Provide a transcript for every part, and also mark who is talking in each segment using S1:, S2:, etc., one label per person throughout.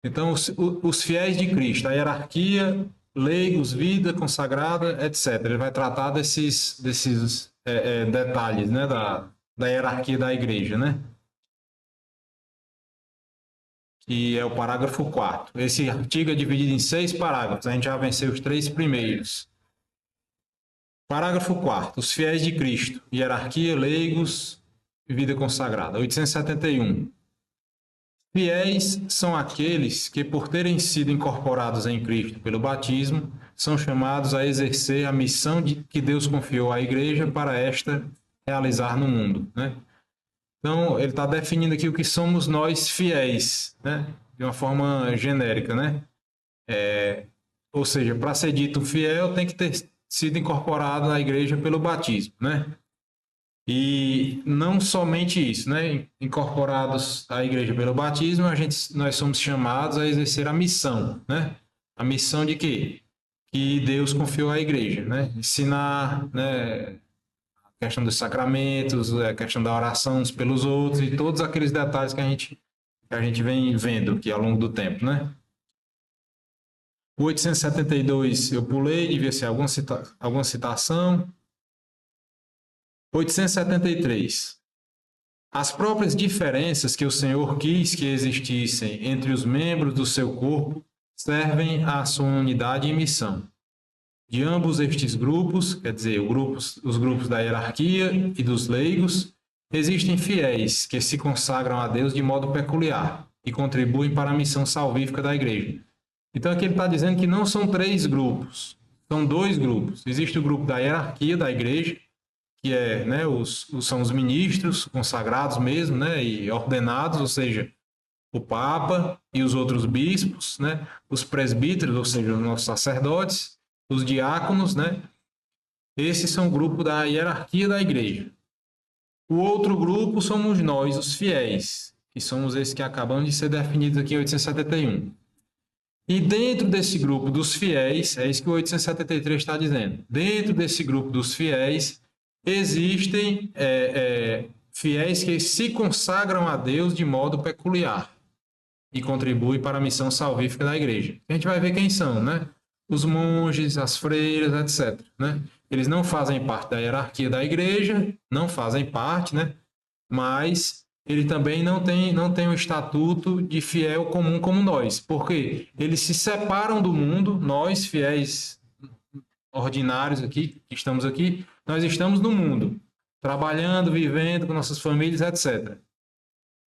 S1: Então, os fiéis de Cristo, a hierarquia, leigos, vida consagrada, etc. Ele vai tratar desses detalhes, né, da hierarquia da igreja, né? Que é o parágrafo 4º. Esse artigo é dividido em 6 parágrafos, a gente já venceu os 3 primeiros. Parágrafo 4º. Os fiéis de Cristo, hierarquia, leigos e vida consagrada. 871. Fiéis são aqueles que, por terem sido incorporados em Cristo pelo batismo, são chamados a exercer a missão que Deus confiou à igreja para esta realizar no mundo, né? Então, ele está definindo aqui o que somos nós fiéis, né? De uma forma genérica, né? Ou seja, para ser dito fiel, tem que ter sido incorporado à igreja pelo batismo, né? E não somente isso, né? Incorporados à igreja pelo batismo, nós somos chamados a exercer a missão, né? A missão de quê? Que Deus confiou à igreja, né? Ensinar, né? A questão dos sacramentos, a questão da oração uns pelos outros e todos aqueles detalhes que a gente vem vendo aqui ao longo do tempo, né? O 872 eu pulei, devia ser alguma citação. 873. As próprias diferenças que o Senhor quis que existissem entre os membros do seu corpo servem à sua unidade e missão. De ambos estes grupos, quer dizer, os grupos da hierarquia e dos leigos, existem fiéis que se consagram a Deus de modo peculiar e contribuem para a missão salvífica da igreja. Então aqui ele está dizendo que não são 3 grupos, são 2 grupos. Existe o grupo da hierarquia da igreja, que né, são os ministros consagrados mesmo, né, e ordenados, ou seja, o Papa e os outros bispos, né, os presbíteros, ou seja, os nossos sacerdotes, os diáconos, né, esses são o grupo da hierarquia da igreja. O outro grupo somos nós, os fiéis, que somos esses que acabamos de ser definidos aqui em 871. E dentro desse grupo dos fiéis, é isso que o 873 está dizendo, dentro desse grupo dos fiéis, existem fiéis que se consagram a Deus de modo peculiar e contribuem para a missão salvífica da igreja. A gente vai ver quem são, né? Os monges, as freiras, etc. Né? Eles não fazem parte da hierarquia da igreja, não fazem parte, né? Mas ele também não tem o estatuto de fiel comum como nós. Por quê? Eles se separam do mundo, nós, fiéis ordinários aqui, que estamos aqui, nós estamos no mundo, trabalhando, vivendo com nossas famílias, etc.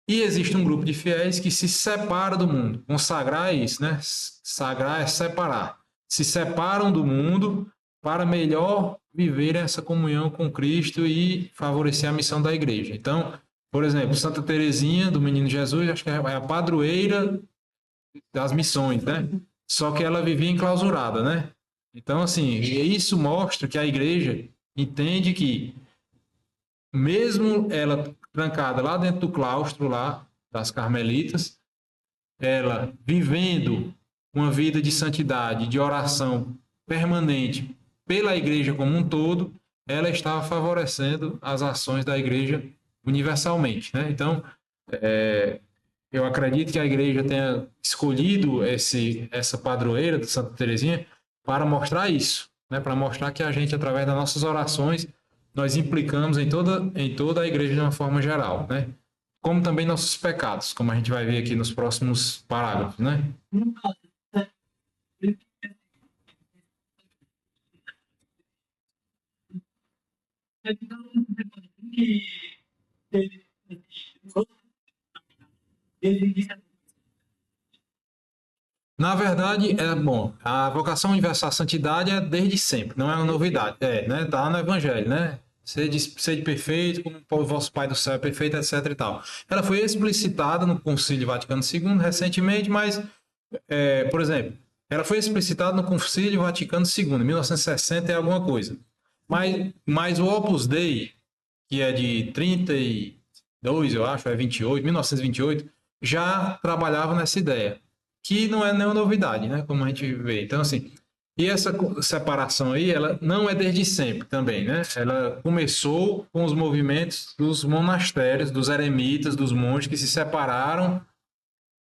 S1: E existe um grupo de fiéis que se separa do mundo. Consagrar é isso, né? Sagrar é separar. Se separam do mundo para melhor viver essa comunhão com Cristo e favorecer a missão da igreja. Então, por exemplo, Santa Teresinha do Menino Jesus, acho que é a padroeira das missões, né? Só que ela vivia enclausurada, né? Então, assim, isso mostra que a igreja entende que, mesmo ela trancada lá dentro do claustro lá das carmelitas, ela vivendo uma vida de santidade, de oração permanente pela igreja como um todo, ela estava favorecendo as ações da igreja universalmente, né? Então, eu acredito que a igreja tenha escolhido essa padroeira de Santa Teresinha para mostrar isso, né? Para mostrar que a gente, através das nossas orações, nós implicamos em toda a igreja de uma forma geral, né? Como também nossos pecados, como a gente vai ver aqui nos próximos parágrafos, né? Na verdade, a vocação universal à santidade é desde sempre, não é uma novidade, né? Tá no Evangelho, né? Sede perfeito, como o vosso Pai do céu é perfeito, etc e tal. Ela foi explicitada no Concílio Vaticano II recentemente, mas, por exemplo, ela foi explicitada no Concílio Vaticano II, em 1960 e alguma coisa. Mas o Opus Dei, que é de 32, eu acho, 1928, já trabalhava nessa ideia, que não é nenhuma novidade, né? Como a gente vê. Então, assim, e essa separação aí, ela não é desde sempre também, né? Ela começou com os movimentos dos monastérios, dos eremitas, dos monges que se separaram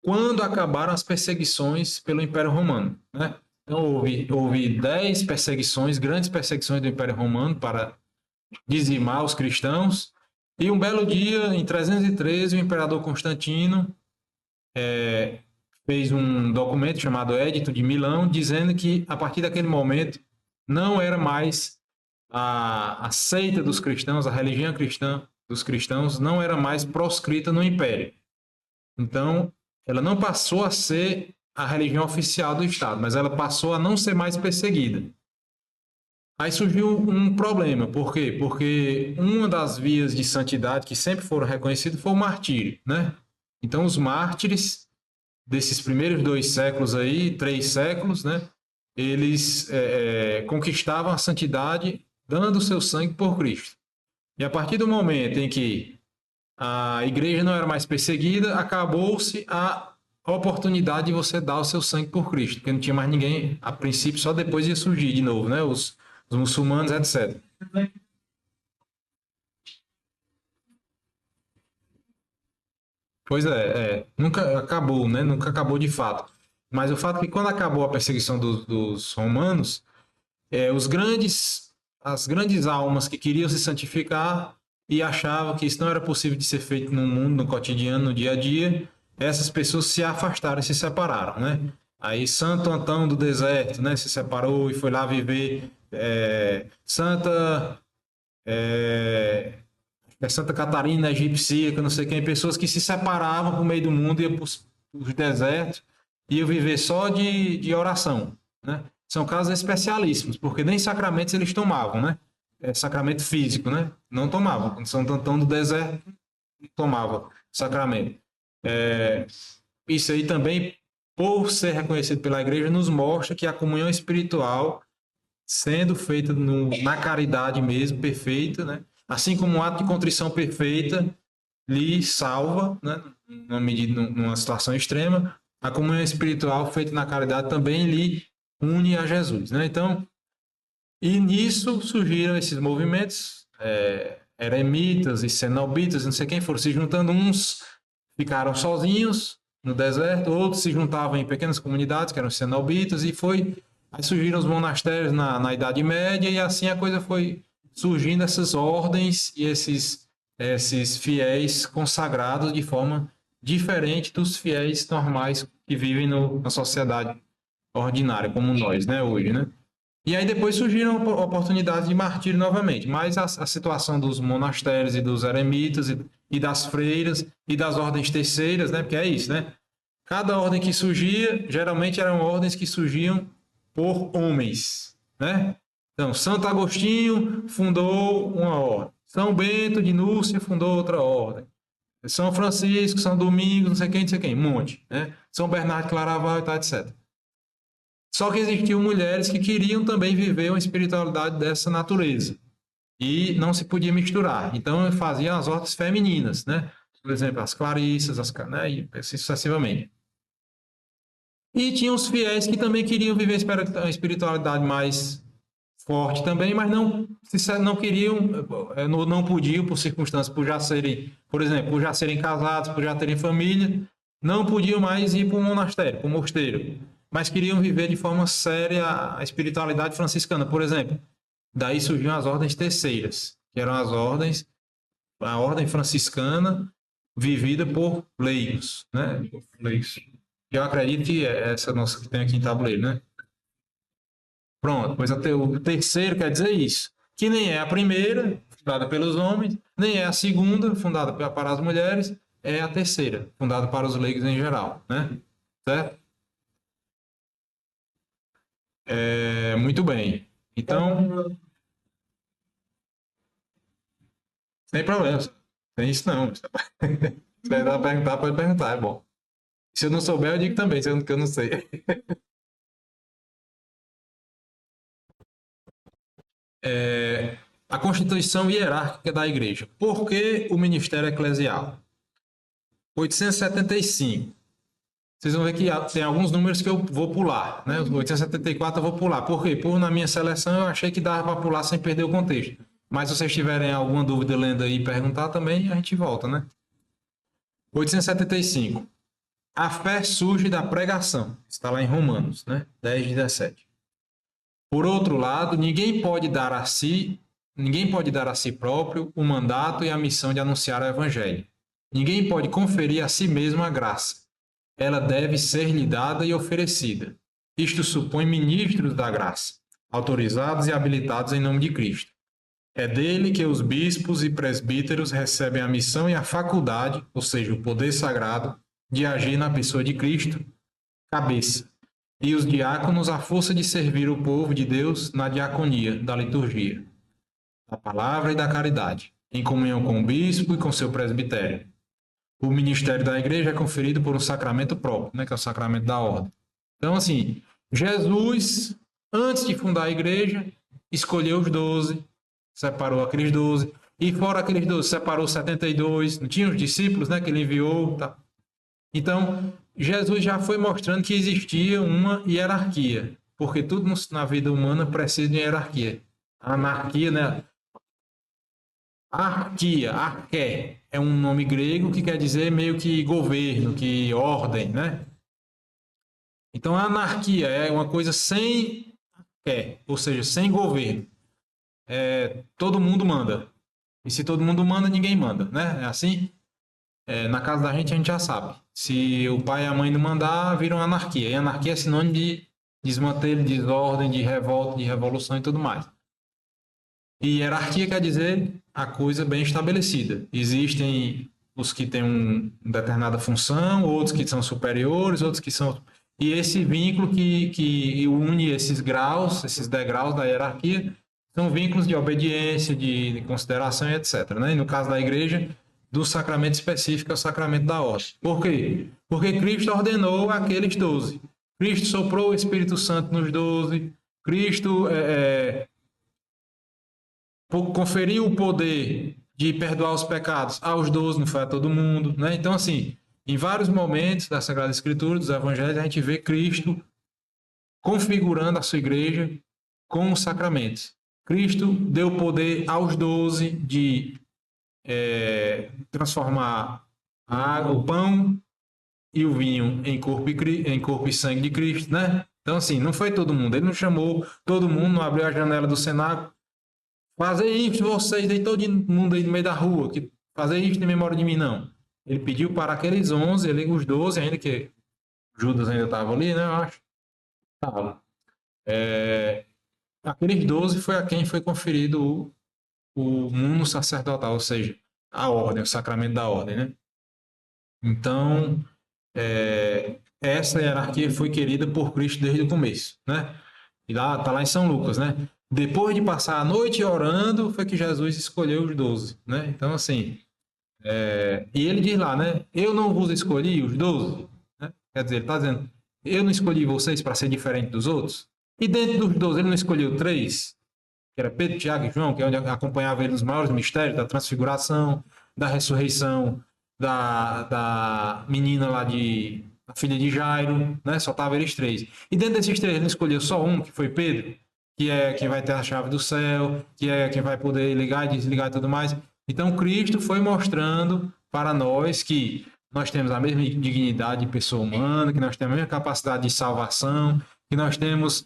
S1: quando acabaram as perseguições pelo Império Romano, né? Então, houve 10 perseguições, grandes perseguições do Império Romano para dizimar os cristãos. E um belo dia, em 313, o imperador Constantino fez um documento chamado Édito de Milão, dizendo que, a partir daquele momento, não era mais a seita dos cristãos, a religião cristã dos cristãos, não era mais proscrita no Império. Então, ela não passou a ser a religião oficial do Estado, mas ela passou a não ser mais perseguida. Aí surgiu um problema, por quê? Porque uma das vias de santidade que sempre foram reconhecidas foi o martírio, né? Então, os mártires desses primeiros 2 séculos aí, 3 séculos, né? Eles conquistavam a santidade dando o seu sangue por Cristo. E a partir do momento em que a igreja não era mais perseguida, acabou-se a oportunidade de você dar o seu sangue por Cristo, porque não tinha mais ninguém, a princípio só depois ia surgir de novo, né? Os muçulmanos, etc. Pois nunca acabou, né? Nunca acabou de fato. Mas o fato é que quando acabou a perseguição dos romanos, as grandes almas que queriam se santificar e achavam que isso não era possível de ser feito no mundo, no cotidiano, no dia a dia, essas pessoas se afastaram e se separaram, né? Aí Santo Antão do Deserto, né, se separou e foi lá viver. Santa Catarina egípcia, não sei quem, pessoas que se separavam por meio do mundo, iam para os desertos, iam viver só de oração, né? São casos especialíssimos, porque nem sacramentos eles tomavam, né? Sacramento físico, né? Não tomavam. Quando Santo Antão do Deserto, não tomava sacramento. Isso aí também, por ser reconhecido pela igreja, nos mostra que a comunhão espiritual, sendo feita na caridade mesmo, perfeita, né? Assim como um ato de contrição perfeita lhe salva, né? Numa situação extrema, a comunhão espiritual feita na caridade também lhe une a Jesus, né? Então, e nisso surgiram esses movimentos, eremitas e cenobitas, não sei quem, foram se juntando, uns ficaram sozinhos no deserto, outros se juntavam em pequenas comunidades, que eram os cenobitas, aí surgiram os monastérios na Idade Média, e assim a coisa foi surgindo, essas ordens e esses fiéis consagrados de forma diferente dos fiéis normais que vivem na sociedade ordinária, como nós, né, hoje, né? E aí depois surgiram oportunidades de martírio novamente, mas a situação dos monastérios e dos eremitas e das freiras e das ordens terceiras, né, porque é isso, né? Cada ordem que surgia, geralmente eram ordens que surgiam por homens, né? Então, Santo Agostinho fundou uma ordem. São Bento de Núrcia fundou outra ordem. São Francisco, São Domingos, não sei quem, um monte, né? São Bernardo de Claraval e tal, etc. Só que existiam mulheres que queriam também viver uma espiritualidade dessa natureza. E não se podia misturar. Então, faziam as ordens femininas, né? Por exemplo, as Clarissas, né? E assim sucessivamente. E tinha os fiéis que também queriam viver a espiritualidade mais forte também, mas não queriam, não podiam por circunstâncias, por já serem, por exemplo, por já serem casados, por já terem família, não podiam mais ir para o monastério, para o mosteiro, mas queriam viver de forma séria a espiritualidade franciscana, por exemplo. Daí surgiram as ordens terceiras, que eram a ordem franciscana vivida por leigos, né? Leigos. Eu acredito que é essa nossa que tem aqui em tabuleiro, né? Pronto, pois o terceiro quer dizer isso, que nem é a primeira, fundada pelos homens, nem é a segunda, fundada para as mulheres, é a terceira, fundada para os leigos em geral, né? Certo? Muito bem. Então, sem problemas. Tem isso não. Se você vai perguntar, pode perguntar, é bom. Se eu não souber, eu digo também, que eu não sei. A constituição hierárquica da igreja. Por que o ministério eclesial? 875. Vocês vão ver que tem alguns números que eu vou pular, né? 874 eu vou pular. Por quê? Na minha seleção eu achei que dava para pular sem perder o contexto. Mas se vocês tiverem alguma dúvida lendo aí e perguntar também, a gente volta, né? 875. A fé surge da pregação. Está lá em Romanos, né? 10:17. Por outro lado, ninguém pode dar a si próprio o mandato e a missão de anunciar o evangelho. Ninguém pode conferir a si mesmo a graça. Ela deve ser-lhe dada e oferecida. Isto supõe ministros da graça, autorizados e habilitados em nome de Cristo. É dele que os bispos e presbíteros recebem a missão e a faculdade, ou seja, o poder sagrado, de agir na pessoa de Cristo, cabeça, e os diáconos a força de servir o povo de Deus na diaconia da liturgia, da palavra e da caridade, em comunhão com o bispo e com seu presbitério. O ministério da igreja é conferido por um sacramento próprio, né, que é o sacramento da ordem. Então, assim, Jesus, antes de fundar a igreja, escolheu os 12, separou aqueles 12, e fora aqueles 12, separou 72, não tinha os discípulos, né, que ele enviou, tá? Então, Jesus já foi mostrando que existia uma hierarquia, porque tudo na vida humana precisa de hierarquia. A anarquia, né? Arquia, arqué, é um nome grego que quer dizer meio que governo, que ordem, né? Então, a anarquia é uma coisa sem arqué, ou seja, sem governo. Todo mundo manda. E se todo mundo manda, ninguém manda, né? É assim? Na casa da gente, a gente já sabe. Se o pai e a mãe não mandar, vira uma anarquia. E anarquia é sinônimo de desmantelo, de desordem, de revolta, de revolução e tudo mais. E hierarquia quer dizer a coisa bem estabelecida. Existem os que têm uma determinada função, outros que são superiores, outros que são... E esse vínculo que une esses graus, esses degraus da hierarquia, são vínculos de obediência, de consideração e etc. Né? E no caso da igreja, do sacramento específico é o sacramento da ordem. Por quê? Porque Cristo ordenou aqueles 12. Cristo soprou o Espírito Santo nos 12. Cristo conferiu o poder de perdoar os pecados aos 12, não foi a todo mundo. Né? Então, assim, em vários momentos da Sagrada Escritura, dos Evangelhos, a gente vê Cristo configurando a sua igreja com os sacramentos. Cristo deu poder aos 12 de transformar o pão e o vinho em corpo e sangue de Cristo, né? Então, assim, não foi todo mundo. Ele não chamou todo mundo, não abriu a janela do cenáculo. Fazer isso, vocês aí, todo mundo aí no meio da rua, que fazer isso em memória de mim, não. Ele pediu para aqueles 11, os 12, ainda que Judas ainda estava ali, né? Eu acho. Estava. Aqueles 12 foi a quem foi conferido o mundo sacerdotal, ou seja, a ordem, o sacramento da ordem, né? Então, essa hierarquia foi querida por Cristo desde o começo, né? E lá, tá lá em São Lucas, né? Depois de passar a noite orando, foi que Jesus escolheu os 12, né? Então, assim, e ele diz lá, né? Eu não vos escolhi os 12, né? Quer dizer, ele está dizendo, eu não escolhi vocês para ser diferente dos outros. E dentro dos 12, ele não escolheu 3, que era Pedro, Tiago e João, que é onde acompanhava ele nos maiores mistérios da transfiguração, da ressurreição da menina lá a filha de Jairo, né? Só tava eles 3. E dentro desses 3, ele não escolheu só um, que foi Pedro, que é quem vai ter a chave do céu, que é quem vai poder ligar e desligar e tudo mais. Então, Cristo foi mostrando para nós que nós temos a mesma dignidade de pessoa humana, que nós temos a mesma capacidade de salvação, que nós temos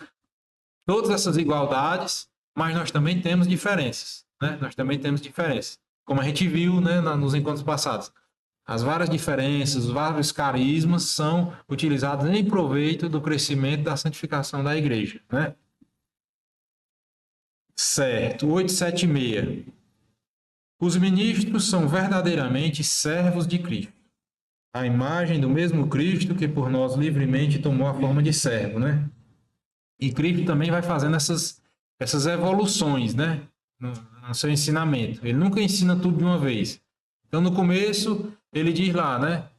S1: todas essas igualdades, mas nós também temos diferenças, né? Nós também temos diferenças. Como a gente viu, né, nos encontros passados. As várias diferenças, os vários carismas são utilizados em proveito do crescimento da santificação da igreja, né? Certo. 876. Os ministros são verdadeiramente servos de Cristo. A imagem do mesmo Cristo que por nós livremente tomou a forma de servo, né? E Cristo também vai fazendo essas evoluções, né? No seu ensinamento. Ele nunca ensina tudo de uma vez. Então, no começo, ele diz lá, né?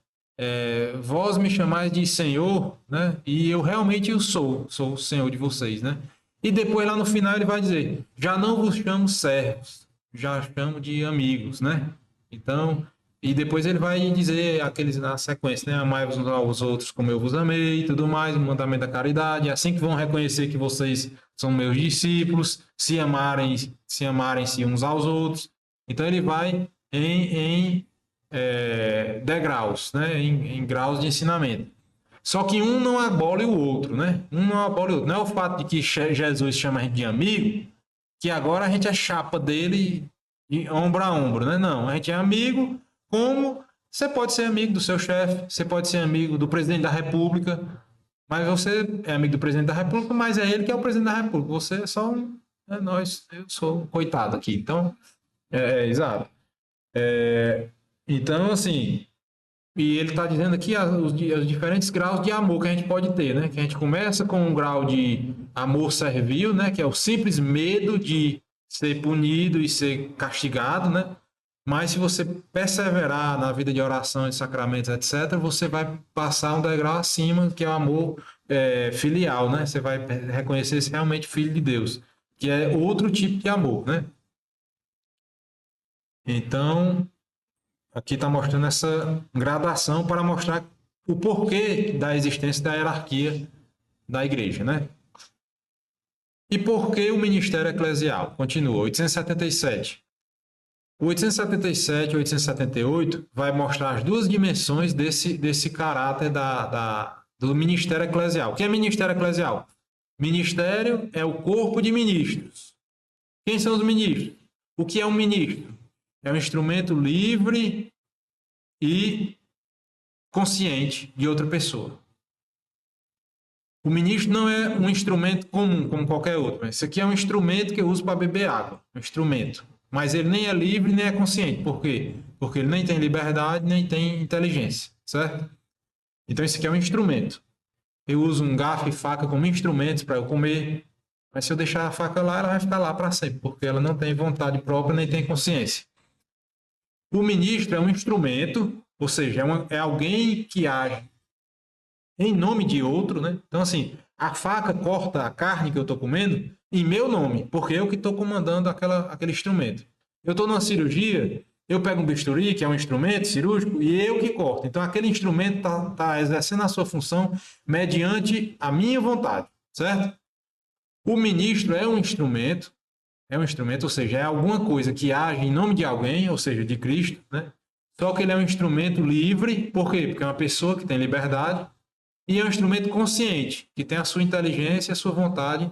S1: Vós me chamais de Senhor, né? E eu realmente sou o Senhor de vocês, né? E depois, lá no final, ele vai dizer, já não vos chamo servos, já chamo de amigos, né? Então, e depois ele vai dizer aqueles na sequência, né? Amai-vos uns aos outros como eu vos amei e tudo mais, o mandamento da caridade. É assim que vão reconhecer que vocês são meus discípulos, se amarem-se uns aos outros. Então ele vai em degraus, né? Em graus de ensinamento. Só que um não abole o outro, né? Um não abole o outro. Não é o fato de que Jesus chama a gente de amigo, que agora a gente é chapa dele de ombro a ombro, né? Não, a gente é amigo como você pode ser amigo do seu chefe, você pode ser amigo do presidente da República, mas você é amigo do presidente da República, mas é ele que é o presidente da República. Você é só um. Eu sou um coitado aqui. Então, exato. Então, assim, e ele está dizendo aqui os diferentes graus de amor que a gente pode ter, né? Que a gente começa com um grau de amor servil, né? Que é o simples medo de ser punido e ser castigado, né? Mas se você perseverar na vida de oração, de sacramentos, etc., você vai passar um degrau acima, que é o amor filial, né? Você vai reconhecer-se realmente filho de Deus, que é outro tipo de amor, né? Então, aqui está mostrando essa gradação para mostrar o porquê da existência da hierarquia da igreja, né? E por que o ministério eclesial? Continua, 877. O 877 e 878 vai mostrar as duas dimensões desse caráter do ministério eclesial. O que é ministério eclesial? Ministério é o corpo de ministros. Quem são os ministros? O que é um ministro? É um instrumento livre e consciente de outra pessoa. O ministro não é um instrumento comum, como qualquer outro. Esse aqui é um instrumento que eu uso para beber água. Um instrumento. Mas ele nem é livre, nem é consciente. Por quê? Porque ele nem tem liberdade, nem tem inteligência. Certo? Então, esse aqui é um instrumento. Eu uso um garfo e faca como instrumentos para eu comer. Mas se eu deixar a faca lá, ela vai ficar lá para sempre. Porque ela não tem vontade própria, nem tem consciência. O ministro é um instrumento, ou seja, é alguém que age em nome de outro, né? Então, assim, a faca corta a carne que eu estou comendo em meu nome, porque eu que estou comandando aquele instrumento. Eu estou numa cirurgia, eu pego um bisturi, que é um instrumento cirúrgico, e eu que corto. Então, aquele instrumento está exercendo a sua função mediante a minha vontade, certo? O ministro é um instrumento, ou seja, é alguma coisa que age em nome de alguém, ou seja, de Cristo, né? Só que ele é um instrumento livre, por quê? Porque é uma pessoa que tem liberdade, e é um instrumento consciente, que tem a sua inteligência e a sua vontade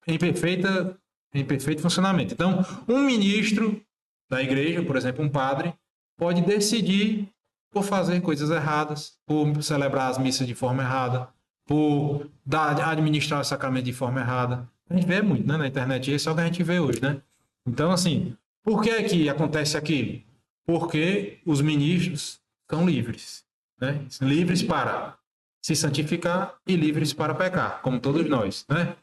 S1: em perfeito funcionamento. Então, um ministro da igreja, por exemplo, um padre, pode decidir por fazer coisas erradas, por celebrar as missas de forma errada, por administrar o sacramento de forma errada. A gente vê muito, né, na internet, isso é o que a gente vê hoje, né? Então, assim, por que que acontece aquilo? Porque os ministros são livres, né? Livres para se santificar e livres para pecar, como todos nós, né?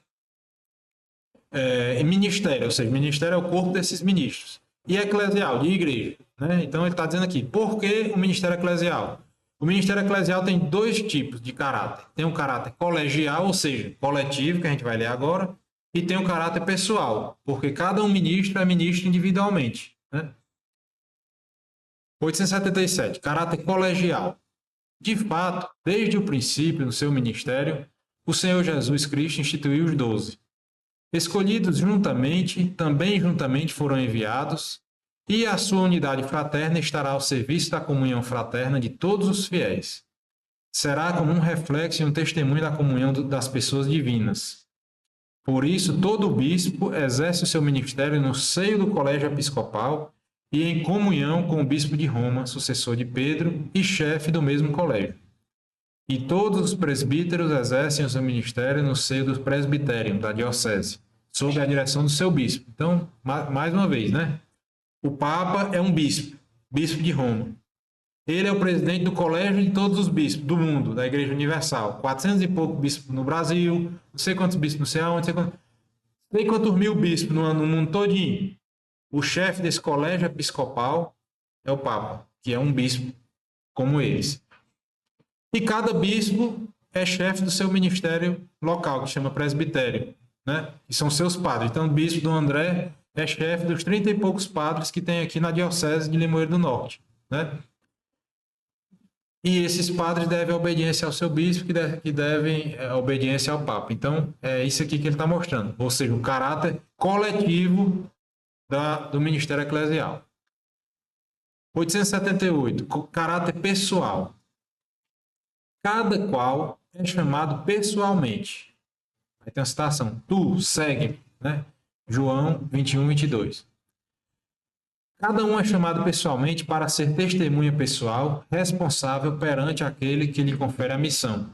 S1: Ministério, ou seja, ministério é o corpo desses ministros. E eclesial, de igreja, né? Então ele está dizendo aqui, por que o ministério eclesial? O ministério eclesial tem dois tipos de caráter. Tem um caráter colegial, ou seja, coletivo, que a gente vai ler agora, e tem um caráter pessoal, porque cada um ministro é ministro individualmente, né? 877, caráter colegial. De fato, desde o princípio do seu ministério, o Senhor Jesus Cristo instituiu os 12. Escolhidos juntamente, também juntamente foram enviados, e a sua unidade fraterna estará ao serviço da comunhão fraterna de todos os fiéis. Será como um reflexo e um testemunho da comunhão das pessoas divinas. Por isso, todo bispo exerce o seu ministério no seio do colégio episcopal e em comunhão com o bispo de Roma, sucessor de Pedro e chefe do mesmo colégio. E todos os presbíteros exercem o seu ministério no seio do presbitério da diocese, sob a direção do seu bispo. Então, mais uma vez, né? O Papa é um bispo, bispo de Roma. Ele é o presidente do colégio de todos os bispos do mundo, da Igreja Universal. 400 e poucos bispos no Brasil, não sei quantos bispos no céu, não sei quantos mil bispos no mundo todinho. O chefe desse colégio episcopal é o Papa, que é um bispo como eles. E cada bispo é chefe do seu ministério local, que chama presbitério, né? E são seus padres. Então, o bispo do André é chefe dos 30 e poucos padres que tem aqui na diocese de Limoeiro do Norte, né? E esses padres devem obediência ao seu bispo, que devem obediência ao Papa. Então, é isso aqui que ele está mostrando. Ou seja, o caráter coletivo do ministério eclesial. 878, caráter pessoal. Cada qual é chamado pessoalmente. Aí tem a citação, tu, segue, né? João 21, 22. Cada um é chamado pessoalmente para ser testemunha pessoal, responsável perante aquele que lhe confere a missão,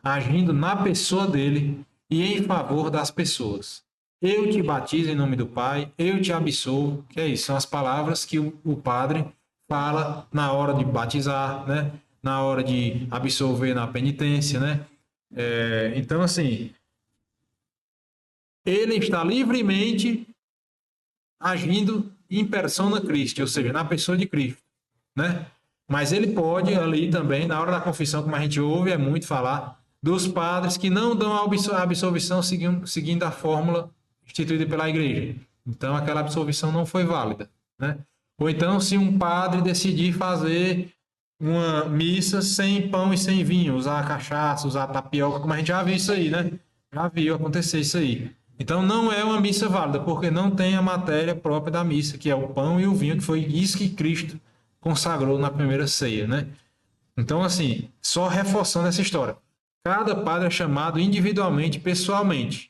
S1: agindo na pessoa dele e em favor das pessoas. Eu te batizo em nome do Pai, eu te absolvo, que é isso, são as palavras que o padre fala na hora de batizar, né? Na hora de absolver na penitência, né? Então, assim, ele está livremente agindo em persona Christi, ou seja, na pessoa de Cristo, né? Mas ele pode ali também, na hora da confissão, como a gente ouve, é muito falar dos padres que não dão a absolvição seguindo a fórmula instituída pela igreja. Então, aquela absolvição não foi válida, né? Ou então, se um padre decidir fazer uma missa sem pão e sem vinho, usar cachaça, usar tapioca, como a gente já viu isso aí, né? Já viu acontecer isso aí. Então não é uma missa válida, porque não tem a matéria própria da missa, que é o pão e o vinho, que foi isso que Cristo consagrou na primeira ceia, né? Então, assim, só reforçando essa história. Cada padre é chamado individualmente, pessoalmente.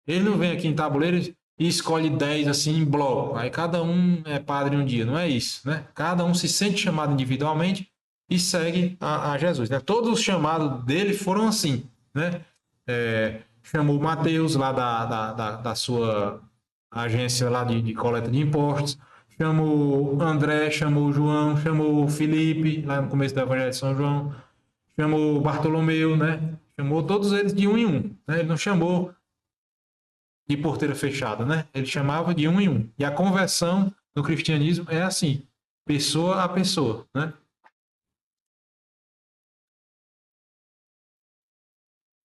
S1: Ele não vem aqui em tabuleiro e escolhe 10 assim em bloco. Aí cada um é padre um dia. Não é isso, né? Cada um se sente chamado individualmente e segue a Jesus, né? Todos os chamados dele foram assim, né? Chamou Mateus lá da sua agência lá de coleta de impostos, chamou André, chamou João, chamou Felipe, lá no começo do Evangelho de São João, chamou Bartolomeu, né? Chamou todos eles de um em um, né? Ele não chamou de porteira fechada, né? Ele chamava de um em um. E a conversão no cristianismo é assim, pessoa a pessoa, né?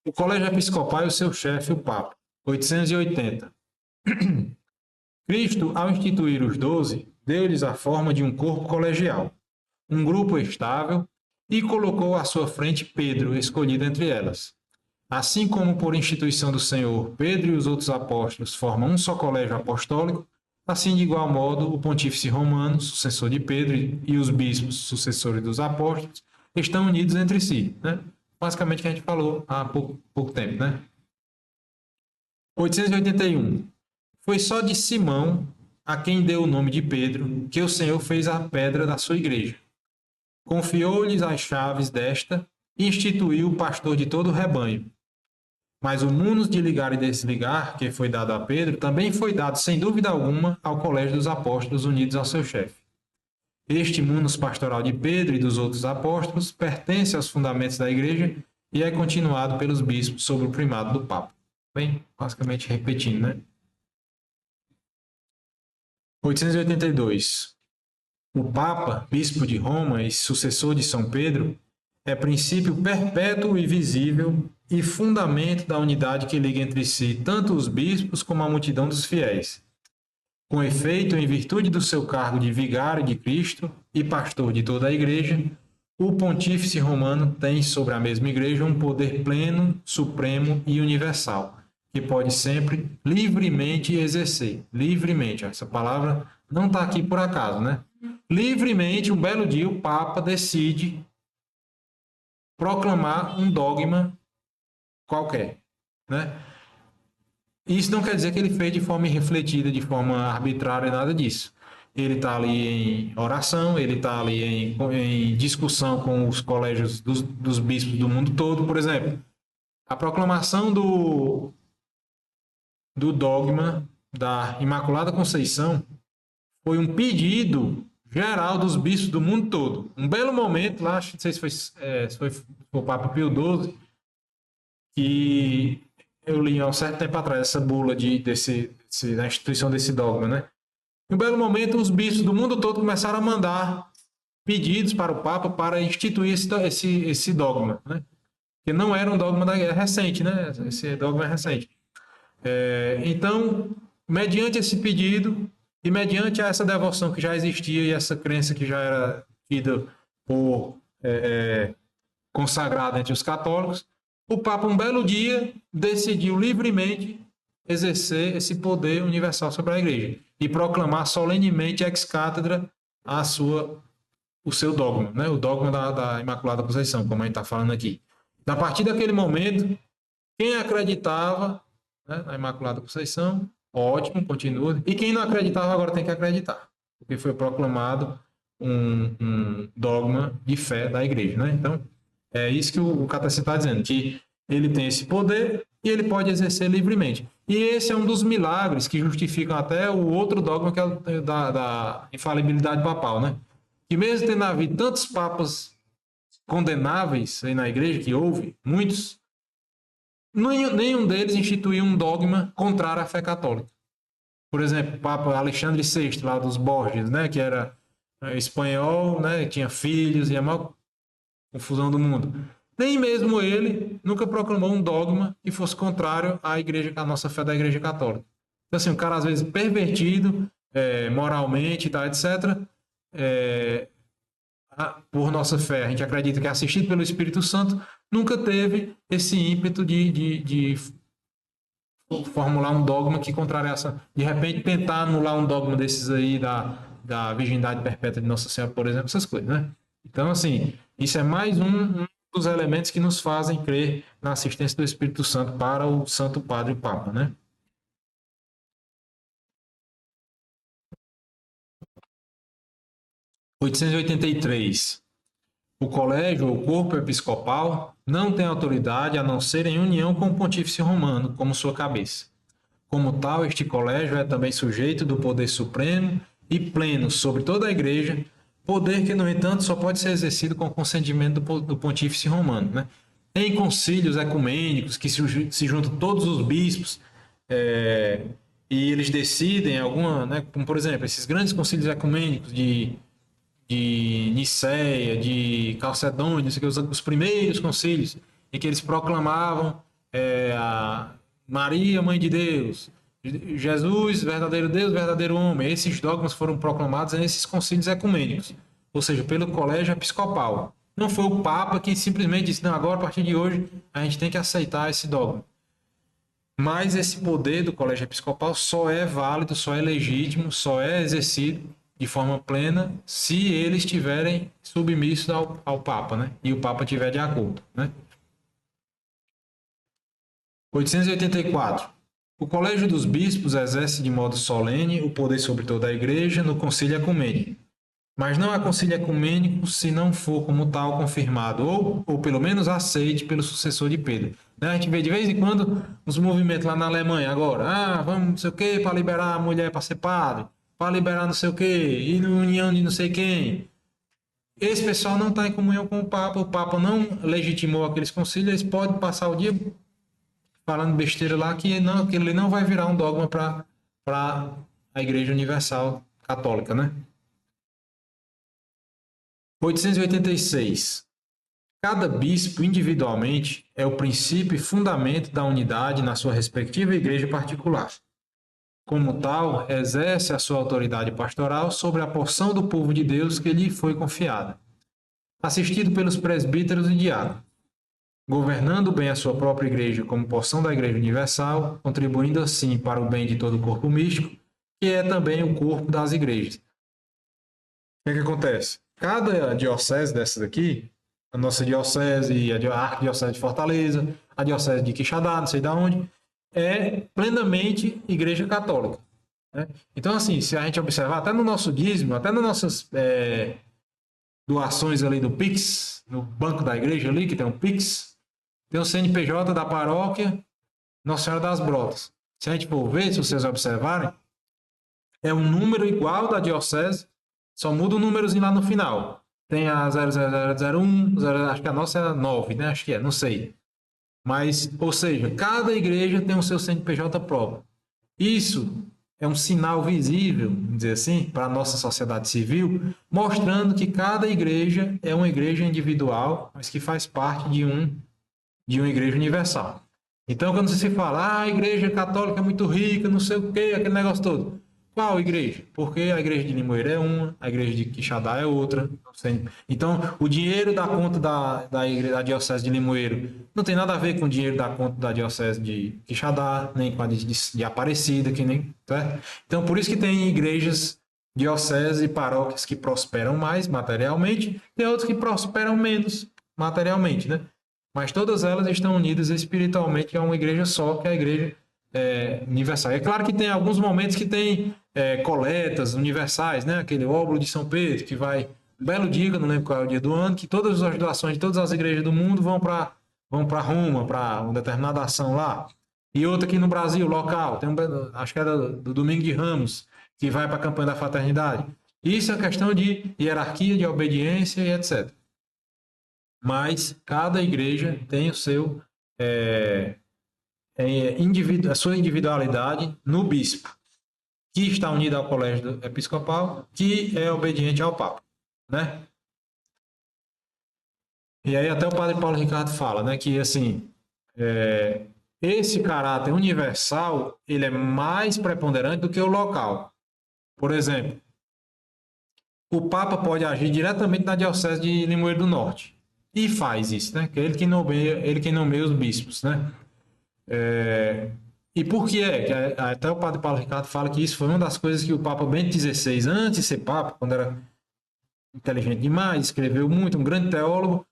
S1: O colégio episcopal e o seu chefe, o Papa. 880. Cristo, ao instituir os 12, deu-lhes a forma de um corpo colegial, um grupo estável, e colocou à sua frente Pedro, escolhido entre elas. Assim como por instituição do Senhor, Pedro e os outros apóstolos formam um só colégio apostólico, assim de igual modo o pontífice romano, sucessor de Pedro, e os bispos, sucessores dos apóstolos, estão unidos entre si, né? Basicamente o que a gente falou há pouco tempo, né? 881. Foi só de Simão, a quem deu o nome de Pedro, que o Senhor fez a pedra da sua igreja. Confiou-lhes as chaves desta e instituiu o pastor de todo o rebanho. Mas o munus de ligar e desligar, que foi dado a Pedro, também foi dado, sem dúvida alguma, ao colégio dos apóstolos unidos ao seu chefe. Este munus pastoral de Pedro e dos outros apóstolos pertence aos fundamentos da igreja e é continuado pelos bispos sob o primado do Papa. Bem, basicamente repetindo, né? 882. O Papa, bispo de Roma e sucessor de São Pedro, é princípio perpétuo e visível e fundamento da unidade que liga entre si tanto os bispos como a multidão dos fiéis. Com efeito, em virtude do seu cargo de vigário de Cristo e pastor de toda a Igreja, o pontífice romano tem sobre a mesma Igreja um poder pleno, supremo e universal, que pode sempre livremente exercer. Livremente, essa palavra não está aqui por acaso, né? Livremente, um belo dia, o Papa decide proclamar um dogma qualquer, né? Isso não quer dizer que ele fez de forma irrefletida, de forma arbitrária, nada disso. Ele está ali em oração, ele está ali em discussão com os colégios dos bispos do mundo todo, por exemplo. A proclamação do dogma da Imaculada Conceição foi um pedido geral dos bispos do mundo todo. Um belo momento lá, não sei se foi o Papa Pio XII, que eu li há um certo tempo atrás essa bula da instituição desse dogma, né? Em um belo momento, os bispos do mundo todo começaram a mandar pedidos para o Papa para instituir esse dogma, né? Que não era um dogma recente, né? Esse dogma é recente. Então, mediante esse pedido e mediante essa devoção que já existia e essa crença que já era tida por consagrada entre os católicos, o Papa, um belo dia, decidiu livremente exercer esse poder universal sobre a Igreja e proclamar solenemente ex cátedra a sua o seu dogma, né? O dogma da Imaculada Conceição, como a gente está falando aqui. A partir daquele momento, quem acreditava, né, na Imaculada Conceição, ótimo, continua. E quem não acreditava agora tem que acreditar, porque foi proclamado um dogma de fé da igreja, né? Então, é isso que o catecismo está dizendo, que ele tem esse poder e ele pode exercer livremente. E esse é um dos milagres que justificam até o outro dogma, que é o da infalibilidade papal, né? Que mesmo tendo havido tantos papas condenáveis aí na igreja, que houve, muitos, nenhum deles instituiu um dogma contrário à fé católica. Por exemplo, o Papa Alexandre VI, lá dos Borges, né, que era espanhol, né, tinha filhos, e a maior confusão do mundo. Nem mesmo ele nunca proclamou um dogma que fosse contrário à igreja, à nossa fé da Igreja Católica. Então, assim, um cara às vezes pervertido, moralmente, tá, etc., por nossa fé, a gente acredita que é assistido pelo Espírito Santo, nunca teve esse ímpeto de formular um dogma que contrariasse, de repente tentar anular um dogma desses aí da virgindade perpétua de Nossa Senhora, por exemplo, essas coisas, né? Então, assim, isso é mais um dos elementos que nos fazem crer na assistência do Espírito Santo para o Santo Padre e Papa, né? (883) O colégio ou corpo episcopal não tem autoridade a não ser em união com o Pontífice Romano como sua cabeça. Como tal, este colégio é também sujeito do poder supremo e pleno sobre toda a Igreja, poder que, no entanto, só pode ser exercido com o consentimento do Pontífice Romano, né? Em concílios ecumênicos, que se juntam todos os bispos, e eles decidem alguma, né, como por exemplo, esses grandes concílios ecumênicos de Niceia, de Calcedônia, os primeiros concílios, em que eles proclamavam a Maria, Mãe de Deus, Jesus, verdadeiro Deus, verdadeiro homem. Esses dogmas foram proclamados nesses concílios ecumênicos, ou seja, pelo colégio episcopal. Não foi o Papa que simplesmente disse, não, agora a partir de hoje a gente tem que aceitar esse dogma. Mas esse poder do colégio episcopal só é válido, só é legítimo, só é exercido de forma plena se eles estiverem submissos ao Papa, né? E o Papa estiver de acordo, né? 884. O Colégio dos Bispos exerce de modo solene o poder sobre toda a Igreja no concílio ecumênico. Mas não há concílio ecumênico se não for como tal confirmado ou pelo menos aceite pelo sucessor de Pedro. Né? A gente vê de vez em quando uns movimentos lá na Alemanha agora, vamos não sei o que para liberar a mulher para ser padre, para liberar não sei o que, e na união de não sei quem. Esse pessoal não está em comunhão com o Papa não legitimou aqueles concílios, eles podem passar o dia falando besteira lá que ele não vai virar um dogma para a Igreja Universal Católica, né? 886. Cada bispo individualmente é o princípio e fundamento da unidade na sua respectiva igreja particular. Como tal, exerce a sua autoridade pastoral sobre a porção do povo de Deus que lhe foi confiada, assistido pelos presbíteros e diáconos, governando bem a sua própria igreja como porção da Igreja Universal, contribuindo assim para o bem de todo o corpo místico, que é também o corpo das igrejas. O que acontece? Cada diocese dessas aqui, a nossa diocese, a arquidiocese de Fortaleza, a diocese de Quixadá, não sei de onde, é plenamente igreja católica. Né? Então, assim, se a gente observar, até no nosso dízimo, até nas nossas doações ali do Pix, no banco da igreja ali, que tem um Pix, tem o CNPJ da paróquia Nossa Senhora das Brotas. Se a gente for ver, se vocês observarem, é um número igual da diocese, só muda o númerozinho lá no final. Tem a 00001, acho que a nossa é 9, né? Acho que é, não sei. Mas, ou seja, cada igreja tem o seu CNPJ próprio. Isso é um sinal visível, vamos dizer assim, para a nossa sociedade civil, mostrando que cada igreja é uma igreja individual, mas que faz parte de uma igreja universal. Então, quando se fala, a igreja católica é muito rica, não sei o quê, aquele negócio todo. Qual igreja? Porque a igreja de Limoeiro é uma, a igreja de Quixadá é outra. Então, o dinheiro da conta da diocese de Limoeiro não tem nada a ver com o dinheiro da conta da diocese de Quixadá, nem com a de Aparecida, que nem, certo? Então, por isso que tem igrejas dioceses e paróquias que prosperam mais materialmente, tem outros que prosperam menos materialmente, né? Mas todas elas estão unidas espiritualmente a uma igreja só, que é a igreja universal. É claro que tem alguns momentos que tem coletas universais, né? Aquele óbolo de São Pedro, que vai, um belo dia, que eu não lembro qual é o dia do ano, que todas as doações de todas as igrejas do mundo vão para Roma, para uma determinada ação lá. E outra aqui no Brasil, local, tem acho que é do Domingo de Ramos, que vai para a campanha da fraternidade. Isso é questão de hierarquia, de obediência e etc. Mas cada igreja tem o seu a sua individualidade no bispo, que está unido ao colégio episcopal, que é obediente ao Papa, né? E aí até o padre Paulo Ricardo fala, né, que assim, esse caráter universal, ele é mais preponderante do que o local. Por exemplo, o Papa pode agir diretamente na diocese de Limoeiro do Norte. E faz isso, né? Que é ele quem nomeia os bispos, né? E por que é? Que até o padre Paulo Ricardo fala que isso foi uma das coisas que o Papa Bento XVI, antes de ser Papa, quando era inteligente demais, escreveu muito, um grande teólogo,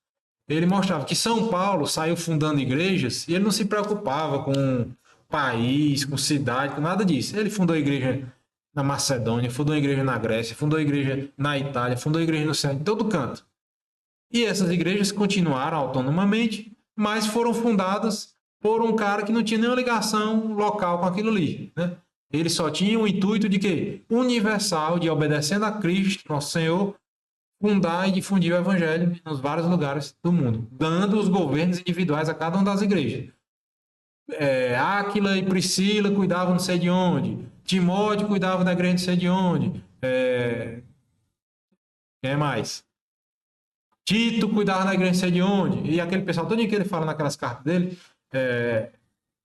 S1: ele mostrava que São Paulo saiu fundando igrejas e ele não se preocupava com país, com cidade, com nada disso. Ele fundou a igreja na Macedônia, fundou a igreja na Grécia, fundou a igreja na Itália, fundou a igreja no céu, em todo canto. E essas igrejas continuaram autonomamente, mas foram fundadas por um cara que não tinha nenhuma ligação local com aquilo ali, né? Ele só tinha o intuito de quê? Universal, de obedecendo a Cristo, nosso Senhor, fundar e difundir o evangelho nos vários lugares do mundo, dando os governos individuais a cada uma das igrejas. Áquila e Priscila cuidavam não sei de onde, Timóteo cuidava da igreja não sei de onde, quem mais? Tito cuidava da igreja não sei de onde, e aquele pessoal todo que ele fala naquelas cartas dele,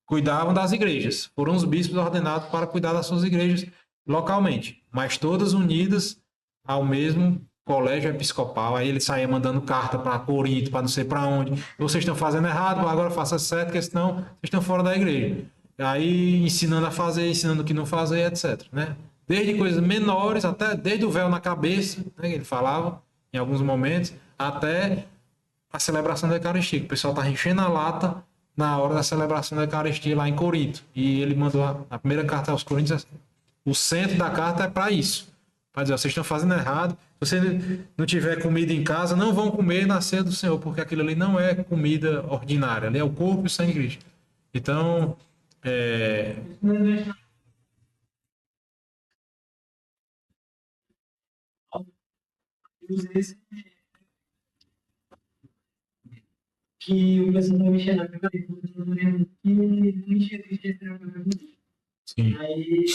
S1: cuidavam das igrejas, foram os bispos ordenados para cuidar das suas igrejas localmente, mas todas unidas ao mesmo colégio episcopal. Aí ele saía mandando carta para Corinto, para não sei para onde. Vocês estão fazendo errado, agora faça certo, porque senão vocês estão fora da igreja. Aí ensinando a fazer, ensinando o que não fazer, etc. Né? Desde coisas menores, até desde o véu na cabeça, né, que ele falava em alguns momentos, até a celebração da Eucaristia. O pessoal está enchendo a lata na hora da celebração da Eucaristia lá em Corinto. E ele mandou a primeira carta aos Coríntios. O centro da carta é para isso. Para dizer, vocês estão fazendo errado. Se você não tiver comida em casa, não vão comer na ceia do Senhor, porque aquilo ali não é comida ordinária, ali é o corpo e o sangue de Cristo. Então,
S2: que o pessoal vai mexer na cabeça, que não enxerga esse.
S1: Sim.
S2: Aí,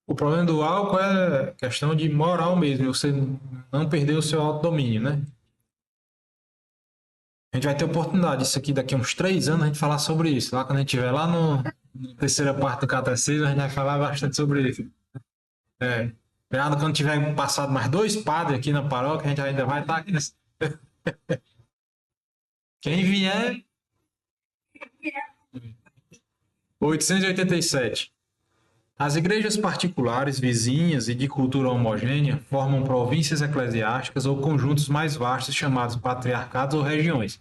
S1: O problema do álcool é questão de moral mesmo, você não perder o seu autodomínio, né? A gente vai ter oportunidade disso aqui daqui a uns 3 anos a gente falar sobre isso. Lá quando a gente estiver lá no terceira parte do catecismo, a gente vai falar bastante sobre isso. Quando tiver passado mais 2 padres aqui na paróquia, a gente ainda vai estar aqui. Quem vier. 887. As igrejas particulares, vizinhas e de cultura homogênea formam províncias eclesiásticas ou conjuntos mais vastos chamados patriarcados ou regiões.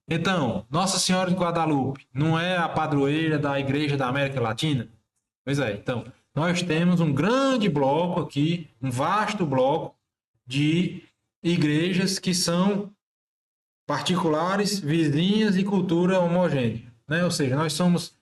S1: Então, Nossa Senhora de Guadalupe não é a padroeira da Igreja da América Latina? Pois é, então, nós temos um grande bloco aqui, um vasto bloco de igrejas que são particulares, vizinhas e cultura homogênea, né? Ou seja, nós somos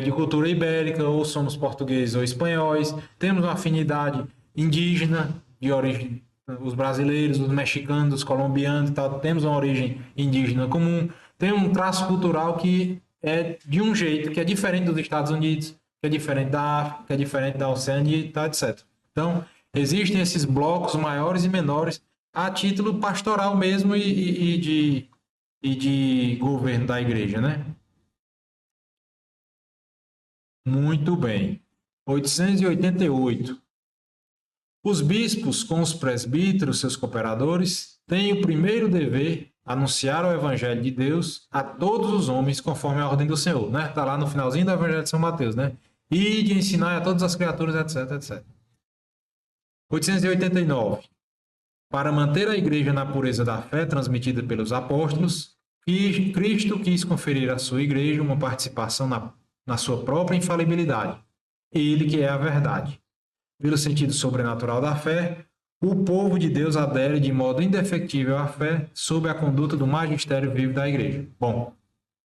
S1: de cultura ibérica, ou somos portugueses ou espanhóis, temos uma afinidade indígena, de origem, os brasileiros, os mexicanos, os colombianos e tal, temos uma origem indígena comum, tem um traço cultural que é de um jeito, que é diferente dos Estados Unidos, que é diferente da África, que é diferente da Oceania e tal, etc. Então, existem esses blocos maiores e menores a título pastoral mesmo e de governo da igreja, né? Muito bem. 888. Os bispos, com os presbíteros, seus cooperadores, têm o primeiro dever anunciar o evangelho de Deus a todos os homens conforme a ordem do Senhor, né? Tá lá no finalzinho do evangelho de São Mateus, né? E de ensinar a todas as criaturas, etc, etc. 889. Para manter a igreja na pureza da fé transmitida pelos apóstolos, Cristo quis conferir à sua igreja uma participação na sua própria infalibilidade. Ele que é a verdade. Pelo sentido sobrenatural da fé, o povo de Deus adere de modo indefectível à fé sob a conduta do magistério vivo da igreja. Bom,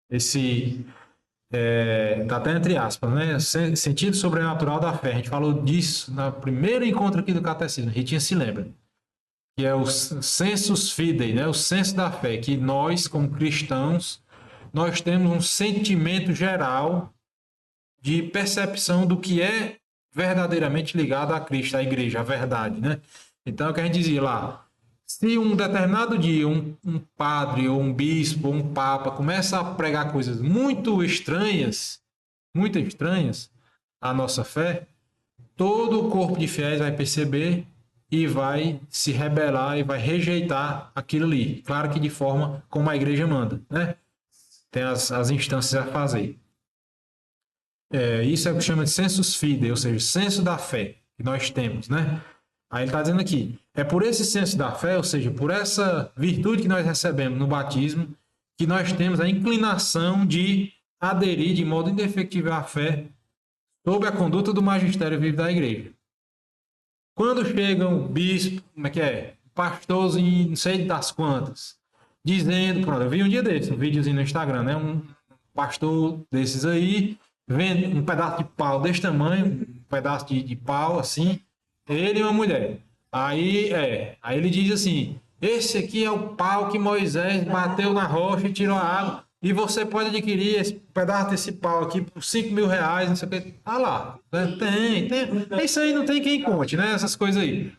S1: esse está até entre aspas, né? Sentido sobrenatural da fé. A gente falou disso no primeiro encontro aqui do Catecismo. A Ritinha se lembra. Que é o sensus fidei, né? O senso da fé. Que nós, como cristãos, nós temos um sentimento geral de percepção do que é verdadeiramente ligado a Cristo, à igreja, a verdade, né? Então, o que a gente dizia lá, se um determinado dia um padre ou um bispo ou um papa começa a pregar coisas muito estranhas à nossa fé, todo o corpo de fiéis vai perceber e vai se rebelar e vai rejeitar aquilo ali. Claro que de forma como a igreja manda, né? Tem as instâncias a fazer. Isso é o que chama de sensus fidei, ou seja, senso da fé que nós temos, né? Aí ele está dizendo aqui, é por esse senso da fé, ou seja, por essa virtude que nós recebemos no batismo, que nós temos a inclinação de aderir de modo indefectível à fé sob a conduta do magistério vivo da igreja. Quando chega um bispo, pastorzinho, não sei das quantas, dizendo, pronto, eu vi um dia desses, um videozinho no Instagram, né? Um pastor desses aí, vende um pedaço de pau desse tamanho, um pedaço de pau, assim, ele e uma mulher. Aí ele diz assim, esse aqui é o pau que Moisés bateu na rocha e tirou a água, e você pode adquirir esse pedaço desse pau aqui por R$ 5.000, não sei o que. Ah lá, tem. Isso aí não tem quem conte, né? Essas coisas aí.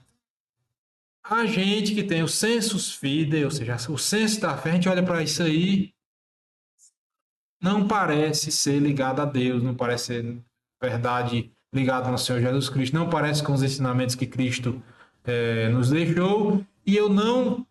S1: A gente que tem o sensus fidei, ou seja, o senso da fé, a gente olha para isso aí, não parece ser ligado a Deus, não parece ser verdade ligado ao Senhor Jesus Cristo, não parece com os ensinamentos que Cristo nos deixou, e eu não